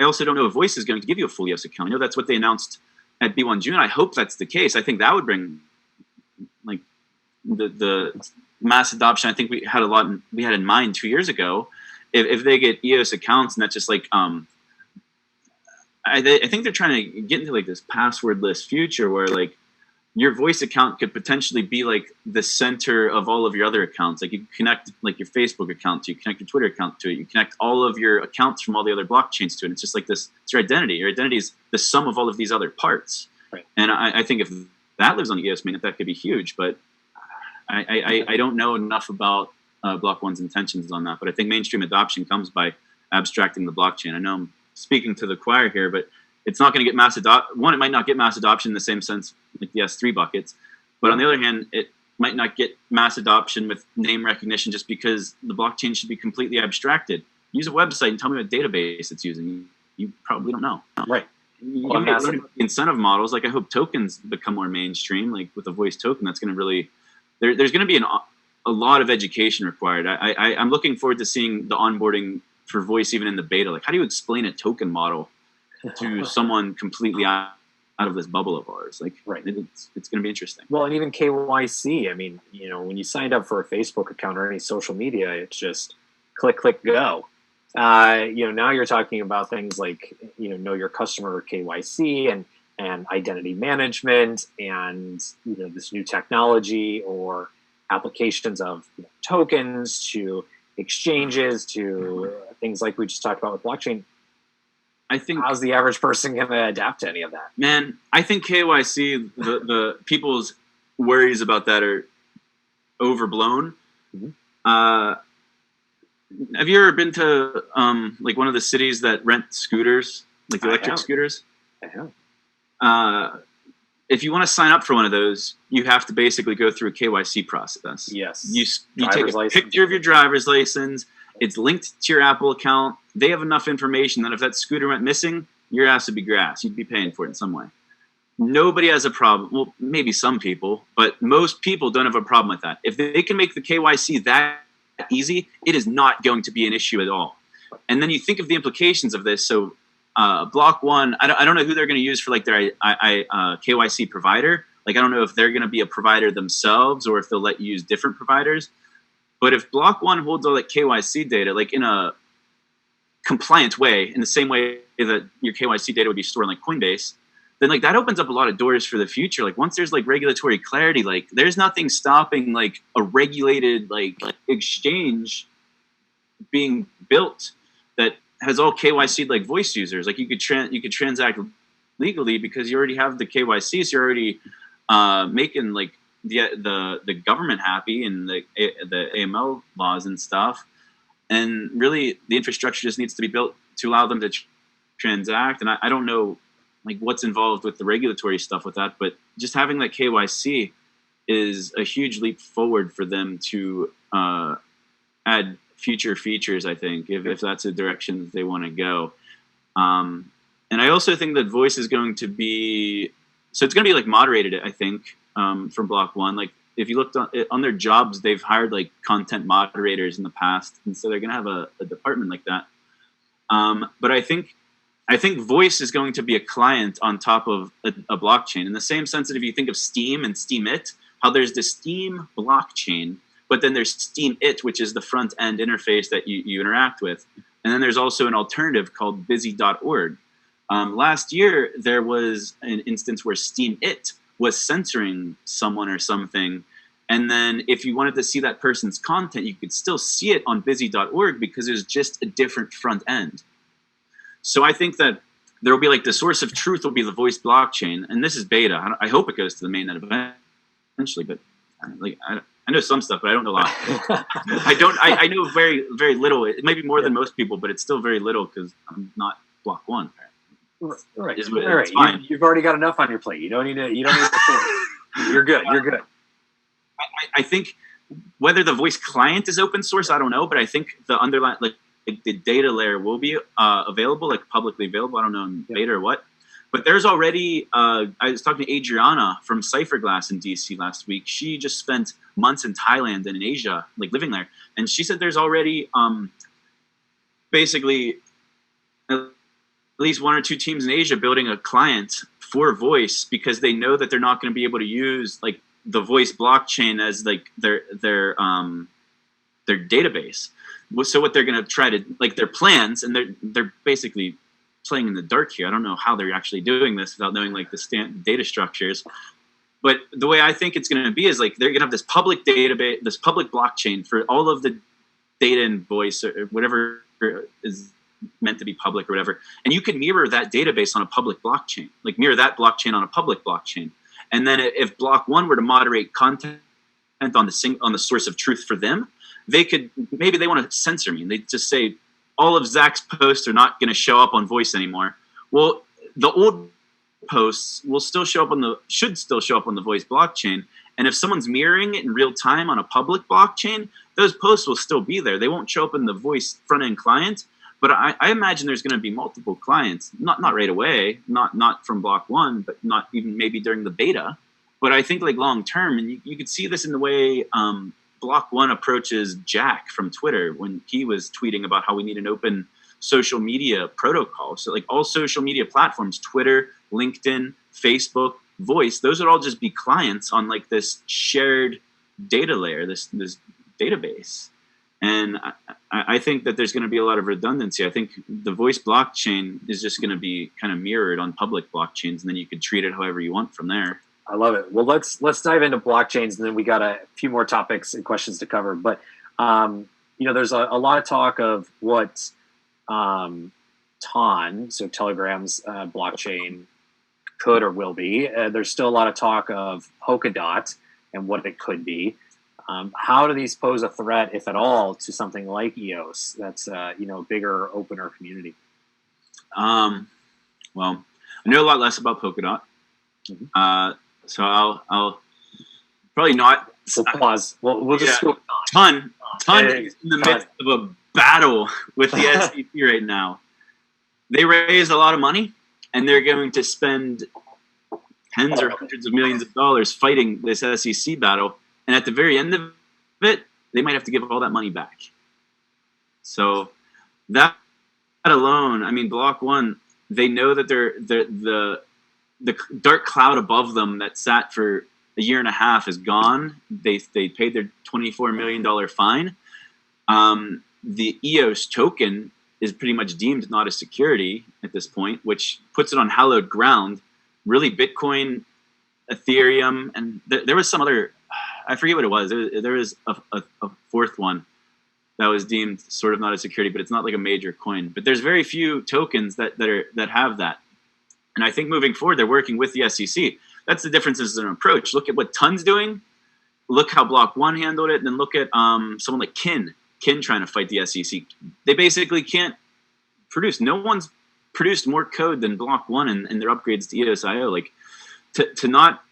also don't know if Voice is going to give you a full EOS account. I know that's what they announced at B1 June. I hope that's the case. I think that would bring like the mass adoption I think we had in mind 2 years ago. If they get EOS accounts, and that's just like I think they're trying to get into like this passwordless future where like your Voice account could potentially be like the center of all of your other accounts. Like you connect like your Facebook account to it, you connect your Twitter account to it, you connect all of your accounts from all the other blockchains to it. And it's just like this, it's your identity. Your identity is the sum of all of these other parts. Right. And I think if that lives on the EOS mainnet, that could be huge. But I don't know enough about Block.one's intentions on that. But I think mainstream adoption comes by abstracting the blockchain. I know I'm speaking to the choir here, but it's not going to get mass adoption. One, it might not get mass adoption in the same sense like the S3 buckets. But on the other hand, it might not get mass adoption with name recognition just because the blockchain should be completely abstracted. Use a website and tell me what database it's using. You probably don't know. Right. You might learn about the incentive models. Like I hope tokens become more mainstream. Like with a Voice token, that's going to really there's going to be a lot of education required. I'm looking forward to seeing the onboarding for Voice even in the beta. Like how do you explain a token model to someone completely out of this bubble of ours? Like right. It's going to be interesting. Well, and even KYC. I mean, you know, when you signed up for a Facebook account or any social media, it's just click, go. You know, now you're talking about things like, you know your customer KYC and identity management and, you know, this new technology or applications of tokens to exchanges to things like we just talked about with blockchain. I think how's the average person going to adapt to any of that? Man, I think KYC, the people's worries about that are overblown. Mm-hmm. Have you ever been to like one of the cities that rent scooters, like the electric scooters? I have. If you want to sign up for one of those, you have to basically go through a KYC process. Yes. You take a picture of your driver's license. It's linked to your Apple account. They have enough information that if that scooter went missing, your ass would be grass. You'd be paying for it in some way. Nobody has a problem. Well, maybe some people, but most people don't have a problem with that. If they can make the KYC that easy, it is not going to be an issue at all. And then you think of the implications of this. So Block.one, I don't know who they're going to use for like their KYC provider. Like I don't know if they're going to be a provider themselves or if they'll let you use different providers. But if Block.one holds all that KYC data, like in a compliant way, in the same way that your KYC data would be stored on like Coinbase, then like that opens up a lot of doors for the future. Like once there's like regulatory clarity, like there's nothing stopping like a regulated like exchange being built that has all KYC'd like voice users. Like you could transact legally because you already have the KYC, so you're already making like the government happy and the AML laws and stuff. And really, the infrastructure just needs to be built to allow them to transact. And I don't know like what's involved with the regulatory stuff with that, but just having that KYC is a huge leap forward for them to add future features, I think, if that's a direction that they want to go. And I also think that voice is going to be, so it's going to be like moderated, I think, from Block.one. Like if you looked on their jobs, they've hired like content moderators in the past. And so they're going to have a department like that. But I think voice is going to be a client on top of a blockchain, in the same sense that if you think of Steam and Steemit, how there's the Steam blockchain, but then there's Steemit, which is the front end interface that you interact with. And then there's also an alternative called busy.org. Last year, there was an instance where Steemit was censoring someone or something. And then if you wanted to see that person's content, you could still see it on busy.org because there's just a different front end. So I think that there will be like the source of truth will be the voice blockchain. And this is beta. I hope it goes to the mainnet eventually, but like I know some stuff, but I don't know a lot. I know very, very little. It might be more than most people, but it's still very little because I'm not Block.one. Right. It's fine. You've already got enough on your plate. You don't need to You're good. You're good. I think whether the voice client is open source, I don't know, but I think the underlying like the data layer will be available, like publicly available. I don't know in beta or what. But there's already, I was talking to Adriana from Cypherglass in DC last week. She just spent months in Thailand and in Asia, like living there. And she said there's already basically at least one or two teams in Asia building a client for voice because they know that they're not going to be able to use like the voice blockchain as like their database. So what they're going to try to, like their plans, and they're basically playing in the dark here. I don't know how they're actually doing this without knowing like the data structures. But the way I think it's going to be is like they're going to have this public database, this public blockchain for all of the data and voice or whatever is meant to be public or whatever. And you can mirror that database on a public blockchain, like mirror that blockchain on a public blockchain. And then if Block.one were to moderate content on the source of truth for them, they could, maybe they want to censor me and they just say, all of Zack's posts are not going to show up on voice anymore. Well, the old posts will still show up should still show up on the voice blockchain. And if someone's mirroring it in real time on a public blockchain, those posts will still be there. They won't show up in the voice front end client. But I imagine there's going to be multiple clients, not right away, not from Block.one, but not even maybe during the beta. But I think like long term, and you could see this in the way Block.one approaches Jack from Twitter when he was tweeting about how we need an open social media protocol. So like all social media platforms, Twitter, LinkedIn, Facebook, Voice, those would all just be clients on like this shared data layer, this database. And I think that there's going to be a lot of redundancy. I think the voice blockchain is just going to be kind of mirrored on public blockchains, and then you could treat it however you want from there. I love it. Well, let's dive into blockchains, and then we got a few more topics and questions to cover. But there's a lot of talk of what TON, so Telegram's blockchain, could or will be. There's still a lot of talk of Polkadot and what it could be. How do these pose a threat, if at all, to something like EOS? That's a bigger, opener community. Well, I know a lot less about Polkadot. Mm-hmm. So I'll probably not. We'll pause. We'll just go. Ton is in the midst of a battle with the SEC right now. They raised a lot of money, and they're going to spend tens or hundreds of millions of dollars fighting this SEC battle. And at the very end of it, they might have to give all that money back. So that alone, I mean, Block.one, they know that the dark cloud above them that sat for a year and a half is gone. They paid their $24 million fine. The EOS token is pretty much deemed not a security at this point, which puts it on hallowed ground. really Bitcoin, Ethereum, and there was some other, I forget what it was. There was a fourth one that was deemed sort of not a security, but it's not like a major coin. But there's very few tokens that have that. And I think moving forward, they're working with the SEC. That's the differences in approach. Look at what Ton's doing. Look how Block.one handled it. And then look at someone like Kin trying to fight the SEC. They basically can't produce. No one's produced more code than Block.one and their upgrades to EOS.io. Like to not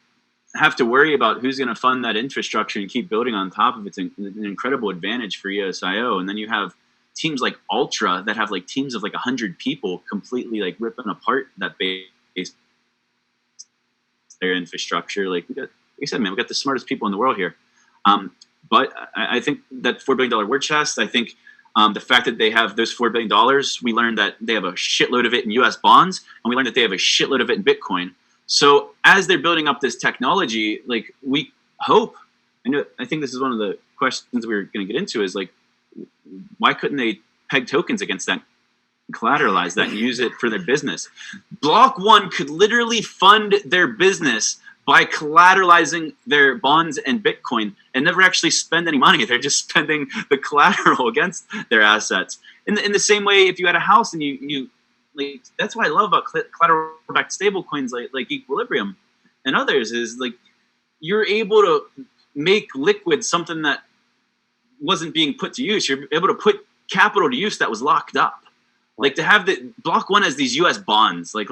have to worry about who's going to fund that infrastructure and keep building on top of it's an incredible advantage for EOS.io. And then you have teams like Ultra that have like teams of like 100 people completely like ripping apart that base, their infrastructure. Like I said, man, we got the smartest people in the world here. But I think that $4 billion war chest, I think the fact that they have those $4 billion, we learned that they have a shitload of it in US bonds, and we learned that they have a shitload of it in Bitcoin. So as they're building up this technology, like we hope, I think this is one of the questions we were going to get into is like, why couldn't they peg tokens against that, collateralize that, and use it for their business? Block.one could literally fund their business by collateralizing their bonds and Bitcoin and never actually spend any money. They're just spending the collateral against their assets. In the same way, if you had a house and you like, that's what I love about collateral-backed stablecoins like Equilibrium and others is like you're able to make liquid something that wasn't being put to use. You're able to put capital to use that was locked up. Like to have the Block.one as these U.S. bonds, like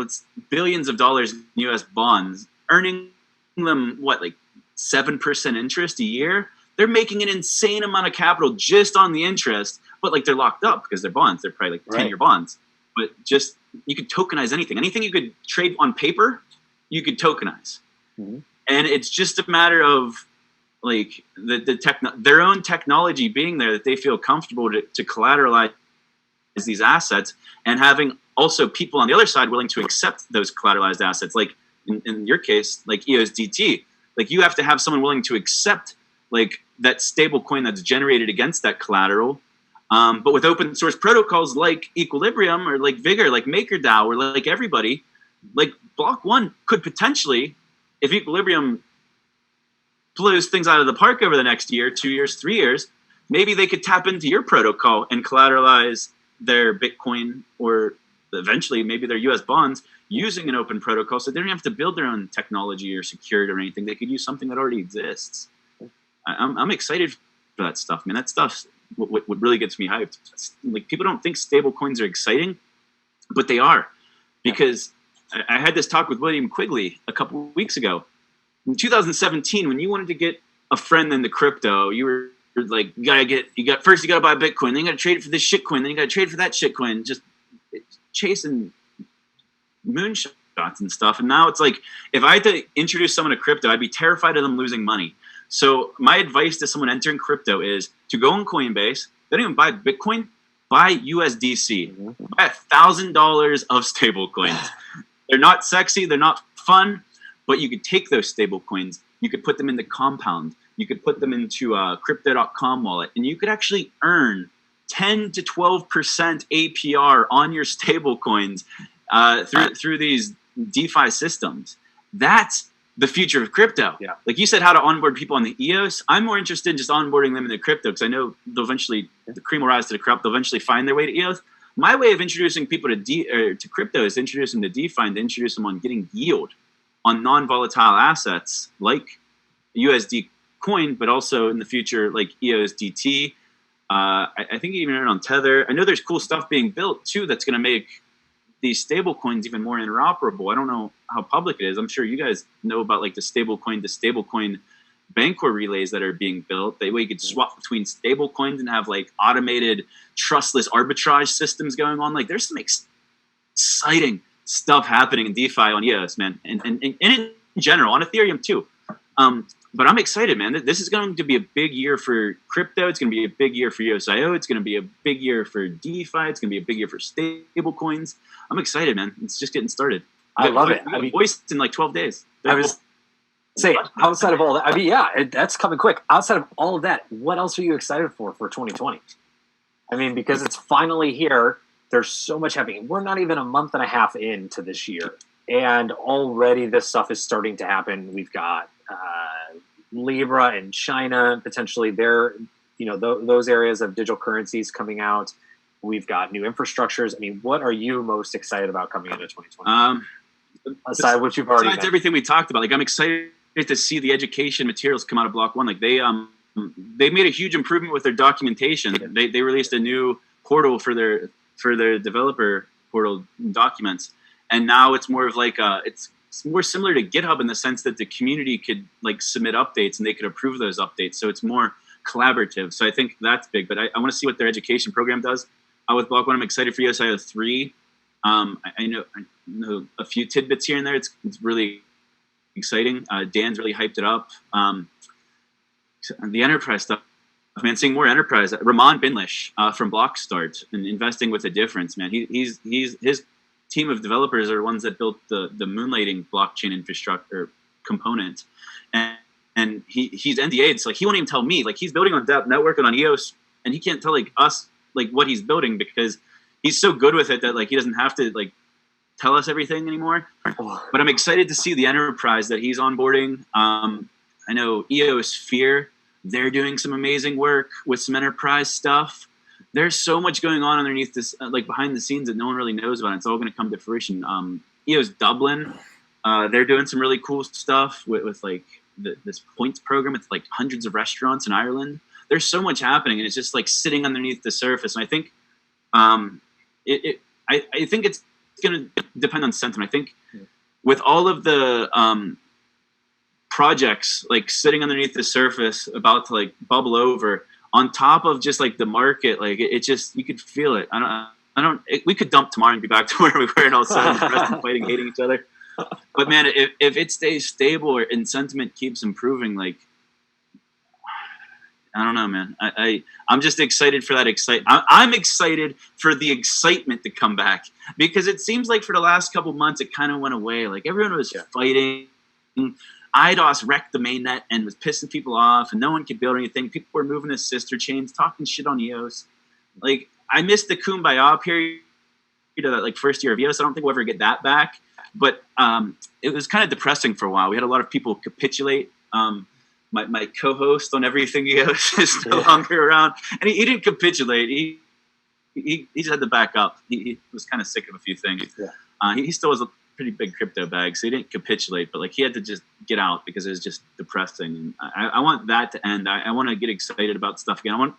billions of dollars in U.S. bonds, earning them what, like 7% interest a year. They're making an insane amount of capital just on the interest, but like they're locked up because they're bonds. They're probably like 10-year bonds. But just you could tokenize anything. Anything you could trade on paper, you could tokenize. Mm-hmm. And it's just a matter of like their own technology being there that they feel comfortable to collateralize these assets, and having also people on the other side willing to accept those collateralized assets. Like in your case, like EOSDT, like you have to have someone willing to accept like that stable coin that's generated against that collateral. But with open source protocols like Equilibrium or like Vigor, like MakerDAO, or like everybody, like Block.one could potentially, if Equilibrium blows things out of the park over the next year, 2 years, 3 years, maybe they could tap into your protocol and collateralize their Bitcoin or eventually maybe their US bonds using an open protocol, so they don't have to build their own technology or security or anything. They could use something that already exists. I'm excited for that stuff, man. That stuff what really gets me hyped. Like people don't think stable coins are exciting, but they are, because I had this talk with William Quigley a couple of weeks ago. In 2017, when you wanted to get a friend into crypto, you were like, first you gotta buy Bitcoin, then you gotta trade it for this shitcoin, then you gotta trade for that shitcoin, just chasing moonshots and stuff. And now it's like, if I had to introduce someone to crypto, I'd be terrified of them losing money. So my advice to someone entering crypto is to go on Coinbase. They don't even buy Bitcoin, buy USDC. Mm-hmm. Buy $1,000 of stable coins. They're not sexy, they're not fun, but you could take those stable coins, you could put them into Compound, you could put them into a Crypto.com wallet, and you could actually earn 10 to 12% APR on your stable coins through these DeFi systems. That's the future of crypto. Yeah. Like you said, how to onboard people on the EOS. I'm more interested in just onboarding them into crypto, because I know they'll eventually, the cream will rise to the crop. They'll eventually find their way to EOS. My way of introducing people to crypto is to introduce them to DeFi and to introduce them on getting yield on non-volatile assets like USD coin, but also in the future like EOSDT. I think you even earn on Tether. I know there's cool stuff being built too that's going to make these stable coins even more interoperable. I don't know how public it is. I'm sure you guys know about like the stablecoin to stablecoin Bancor relays that are being built. That way you could swap between stable coins and have like automated trustless arbitrage systems going on. Like there's some exciting stuff happening in DeFi on EOS, man, and in general on Ethereum too. But I'm excited, man. This is going to be a big year for crypto. It's going to be a big year for EOS.io. It's going to be a big year for DeFi. It's going to be a big year for stable coins. I'm excited, man. It's just getting started. I love it. I mean, voiced in like 12 days. I was saying, outside of all that, I mean, yeah, that's coming quick. Outside of all of that, what else are you excited for 2020? I mean, because it's finally here. There's so much happening. We're not even a month and a half into this year. And already this stuff is starting to happen. We've got Libra and China potentially. Those areas of digital currencies coming out. We've got new infrastructures. I mean, what are you most excited about coming into 2020? Aside what you've already mentioned. Everything we talked about, like I'm excited to see the education materials come out of Block.one. Like they made a huge improvement with their documentation. They released a new portal for their developer portal documents, and now it's more of like it's more similar to GitHub in the sense that the community could like submit updates and they could approve those updates. So it's more collaborative. So I think that's big. But I want to see what their education program does. With Block.one, I'm excited for EOS IO 3. I know a few tidbits here and there. It's really exciting. Dan's really hyped it up. The enterprise stuff, man, seeing more enterprise. Ramon Binlish from Blockstart and investing with a difference, man. He's his team of developers are ones that built the moonlighting blockchain infrastructure component, and he's NDA'd, so like he won't even tell me. Like he's building on dApp network and on EOS, and he can't tell like us like what he's building because he's so good with it that like he doesn't have to like tell us everything anymore. But I'm excited to see the enterprise that he's onboarding. I know EOS Sphere, they're doing some amazing work with some enterprise stuff. There's so much going on underneath this, like behind the scenes that no one really knows about. It's all going to come to fruition. EOS Dublin, they're doing some really cool stuff with like this points program with like hundreds of restaurants in Ireland. There's so much happening, and it's just like sitting underneath the surface. And I think, I think it's going to depend on sentiment. I think with all of the projects like sitting underneath the surface, about to like bubble over, on top of just like the market, like it just, you could feel it. We could dump tomorrow and be back to where we were, and all of a sudden the rest of fighting, hating each other. But man, if it stays stable and sentiment keeps improving, like, I don't know, man. I'm just excited for that I'm excited for the excitement to come back, because it seems like for the last couple months it kind of went away. Like everyone was fighting. IDOS wrecked the mainnet and was pissing people off, and no one could build anything. People were moving to sister chains, talking shit on EOS. Like I missed the Kumbaya period of that like first year of EOS. I don't think we'll ever get that back. But it was kind of depressing for a while. We had a lot of people capitulate. My co-host on Everything EOS is no longer around, and he didn't capitulate. He just had to back up. He was kind of sick of a few things. He still was a pretty big crypto bag, so he didn't capitulate. But like he had to just get out because it was just depressing. And I want that to end. I want to get excited about stuff again.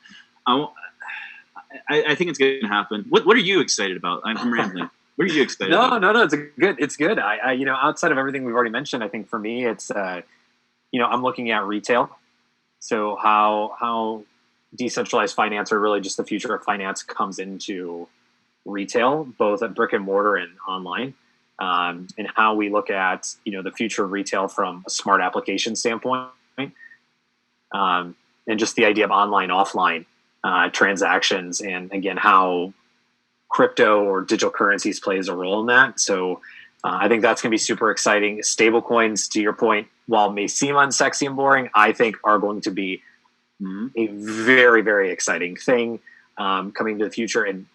I think it's going to happen. What are you excited about? I'm rambling. What are you excited about? No. It's good. I outside of everything we've already mentioned, I think for me it's I'm looking at retail. So how decentralized finance, or really just the future of finance, comes into retail, both at brick and mortar and online, and how we look at the future of retail from a smart application standpoint, and just the idea of online offline transactions, and again how crypto or digital currencies plays a role in that. So I think that's going to be super exciting. Stablecoins, to your point, while may seem unsexy and boring, I think are going to be a very, very exciting thing coming to the future. And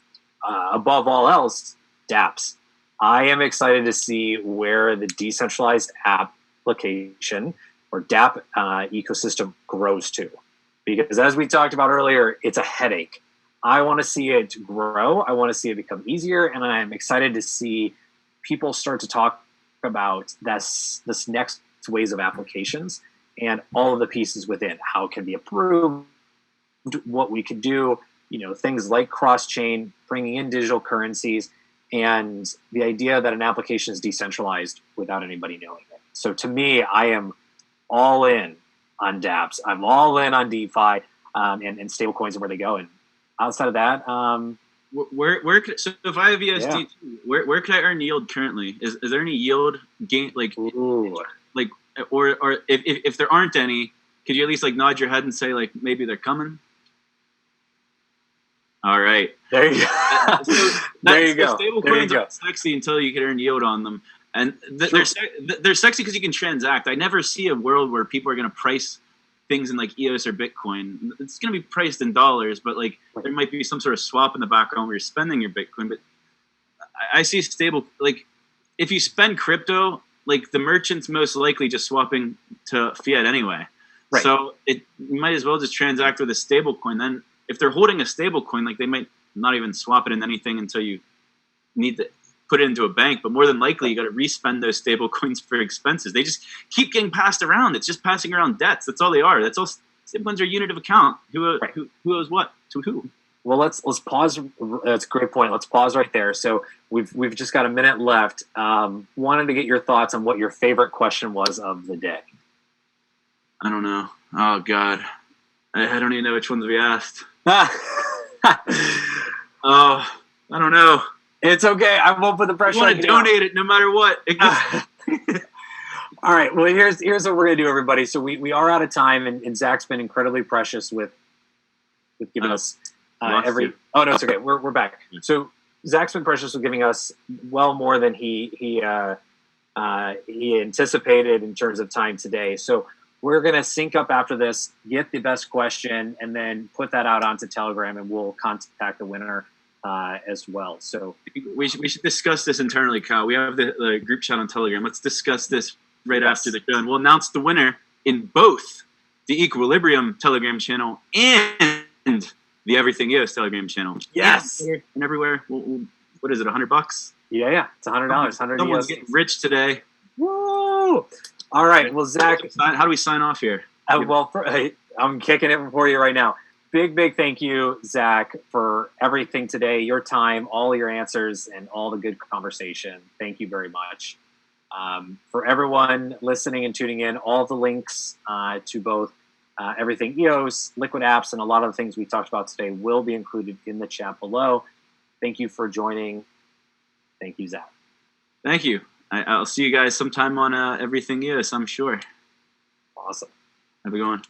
above all else, dApps. I am excited to see where the decentralized application or dApp ecosystem grows to. Because as we talked about earlier, it's a headache. I want to see it grow. I want to see it become easier. And I'm excited to see people start to talk about this next ways of applications and all of the pieces within, how it can be approved, what we could do, things like cross-chain, bringing in digital currencies, and the idea that an application is decentralized without anybody knowing it. So to me, I am all in on dApps. I'm all in on DeFi and stablecoins and where they go. And outside of that, so if I have ESD, where could I earn yield currently? Is there any yield gain or if there aren't any, could you at least like nod your head and say like maybe they're coming? All right, there you go. There you go. Stablecoins are sexy until you can earn yield on them, and they're sexy because you can transact. I never see a world where people are going to price things in like EOS or Bitcoin. It's going to be priced in dollars, but like there might be some sort of swap in the background where you're spending your Bitcoin. But I see stable, like if you spend crypto, like the merchant's most likely just swapping to fiat anyway. Right. So you might as well just transact with a stable coin. Then if they're holding a stable coin, like they might not even swap it into anything until you need to put it into a bank. But more than likely, you got to respend those stable coins for expenses. They just keep getting passed around. It's just passing around debts. That's all they are. That's all. Stable coins are a unit of account. Who owes what to who? Well, let's pause. That's a great point. Let's pause right there. So we've just got a minute left. Wanted to get your thoughts on what your favorite question was of the day. I don't know. Oh God, I don't even know which ones we asked. Oh, I don't know. It's okay. I won't put the pressure. I want to donate it no matter what. All right. Well, here's what we're gonna do, everybody. So we are out of time, and Zach's been incredibly precious with giving us every. Oh no, it's okay. We're back. So Zach's been precious with giving us well more than he anticipated in terms of time today. So we're gonna sync up after this, get the best question, and then put that out onto Telegram, and we'll contact the winner as well. So we should discuss this internally, Kyle. We have the group chat on Telegram. Let's discuss this right after the show, and we'll announce the winner in both the Equilibrium Telegram channel and the Everything EOS Telegram channel. Yes, and everywhere. What is it? $100? Yeah, it's $100. Someone's getting rich today. Woo! All right, well, Zach, how do we sign off here? I'm kicking it for you right now. Big thank you, Zach, for everything today, your time, all your answers, and all the good conversation. Thank you very much. For everyone listening and tuning in, all the links to both Everything EOS, LiquidApps, and a lot of the things we talked about today will be included in the chat below. Thank you for joining. Thank you, Zach. Thank you. I'll see you guys sometime on Everything EOS, I'm sure. Awesome. Have a good one.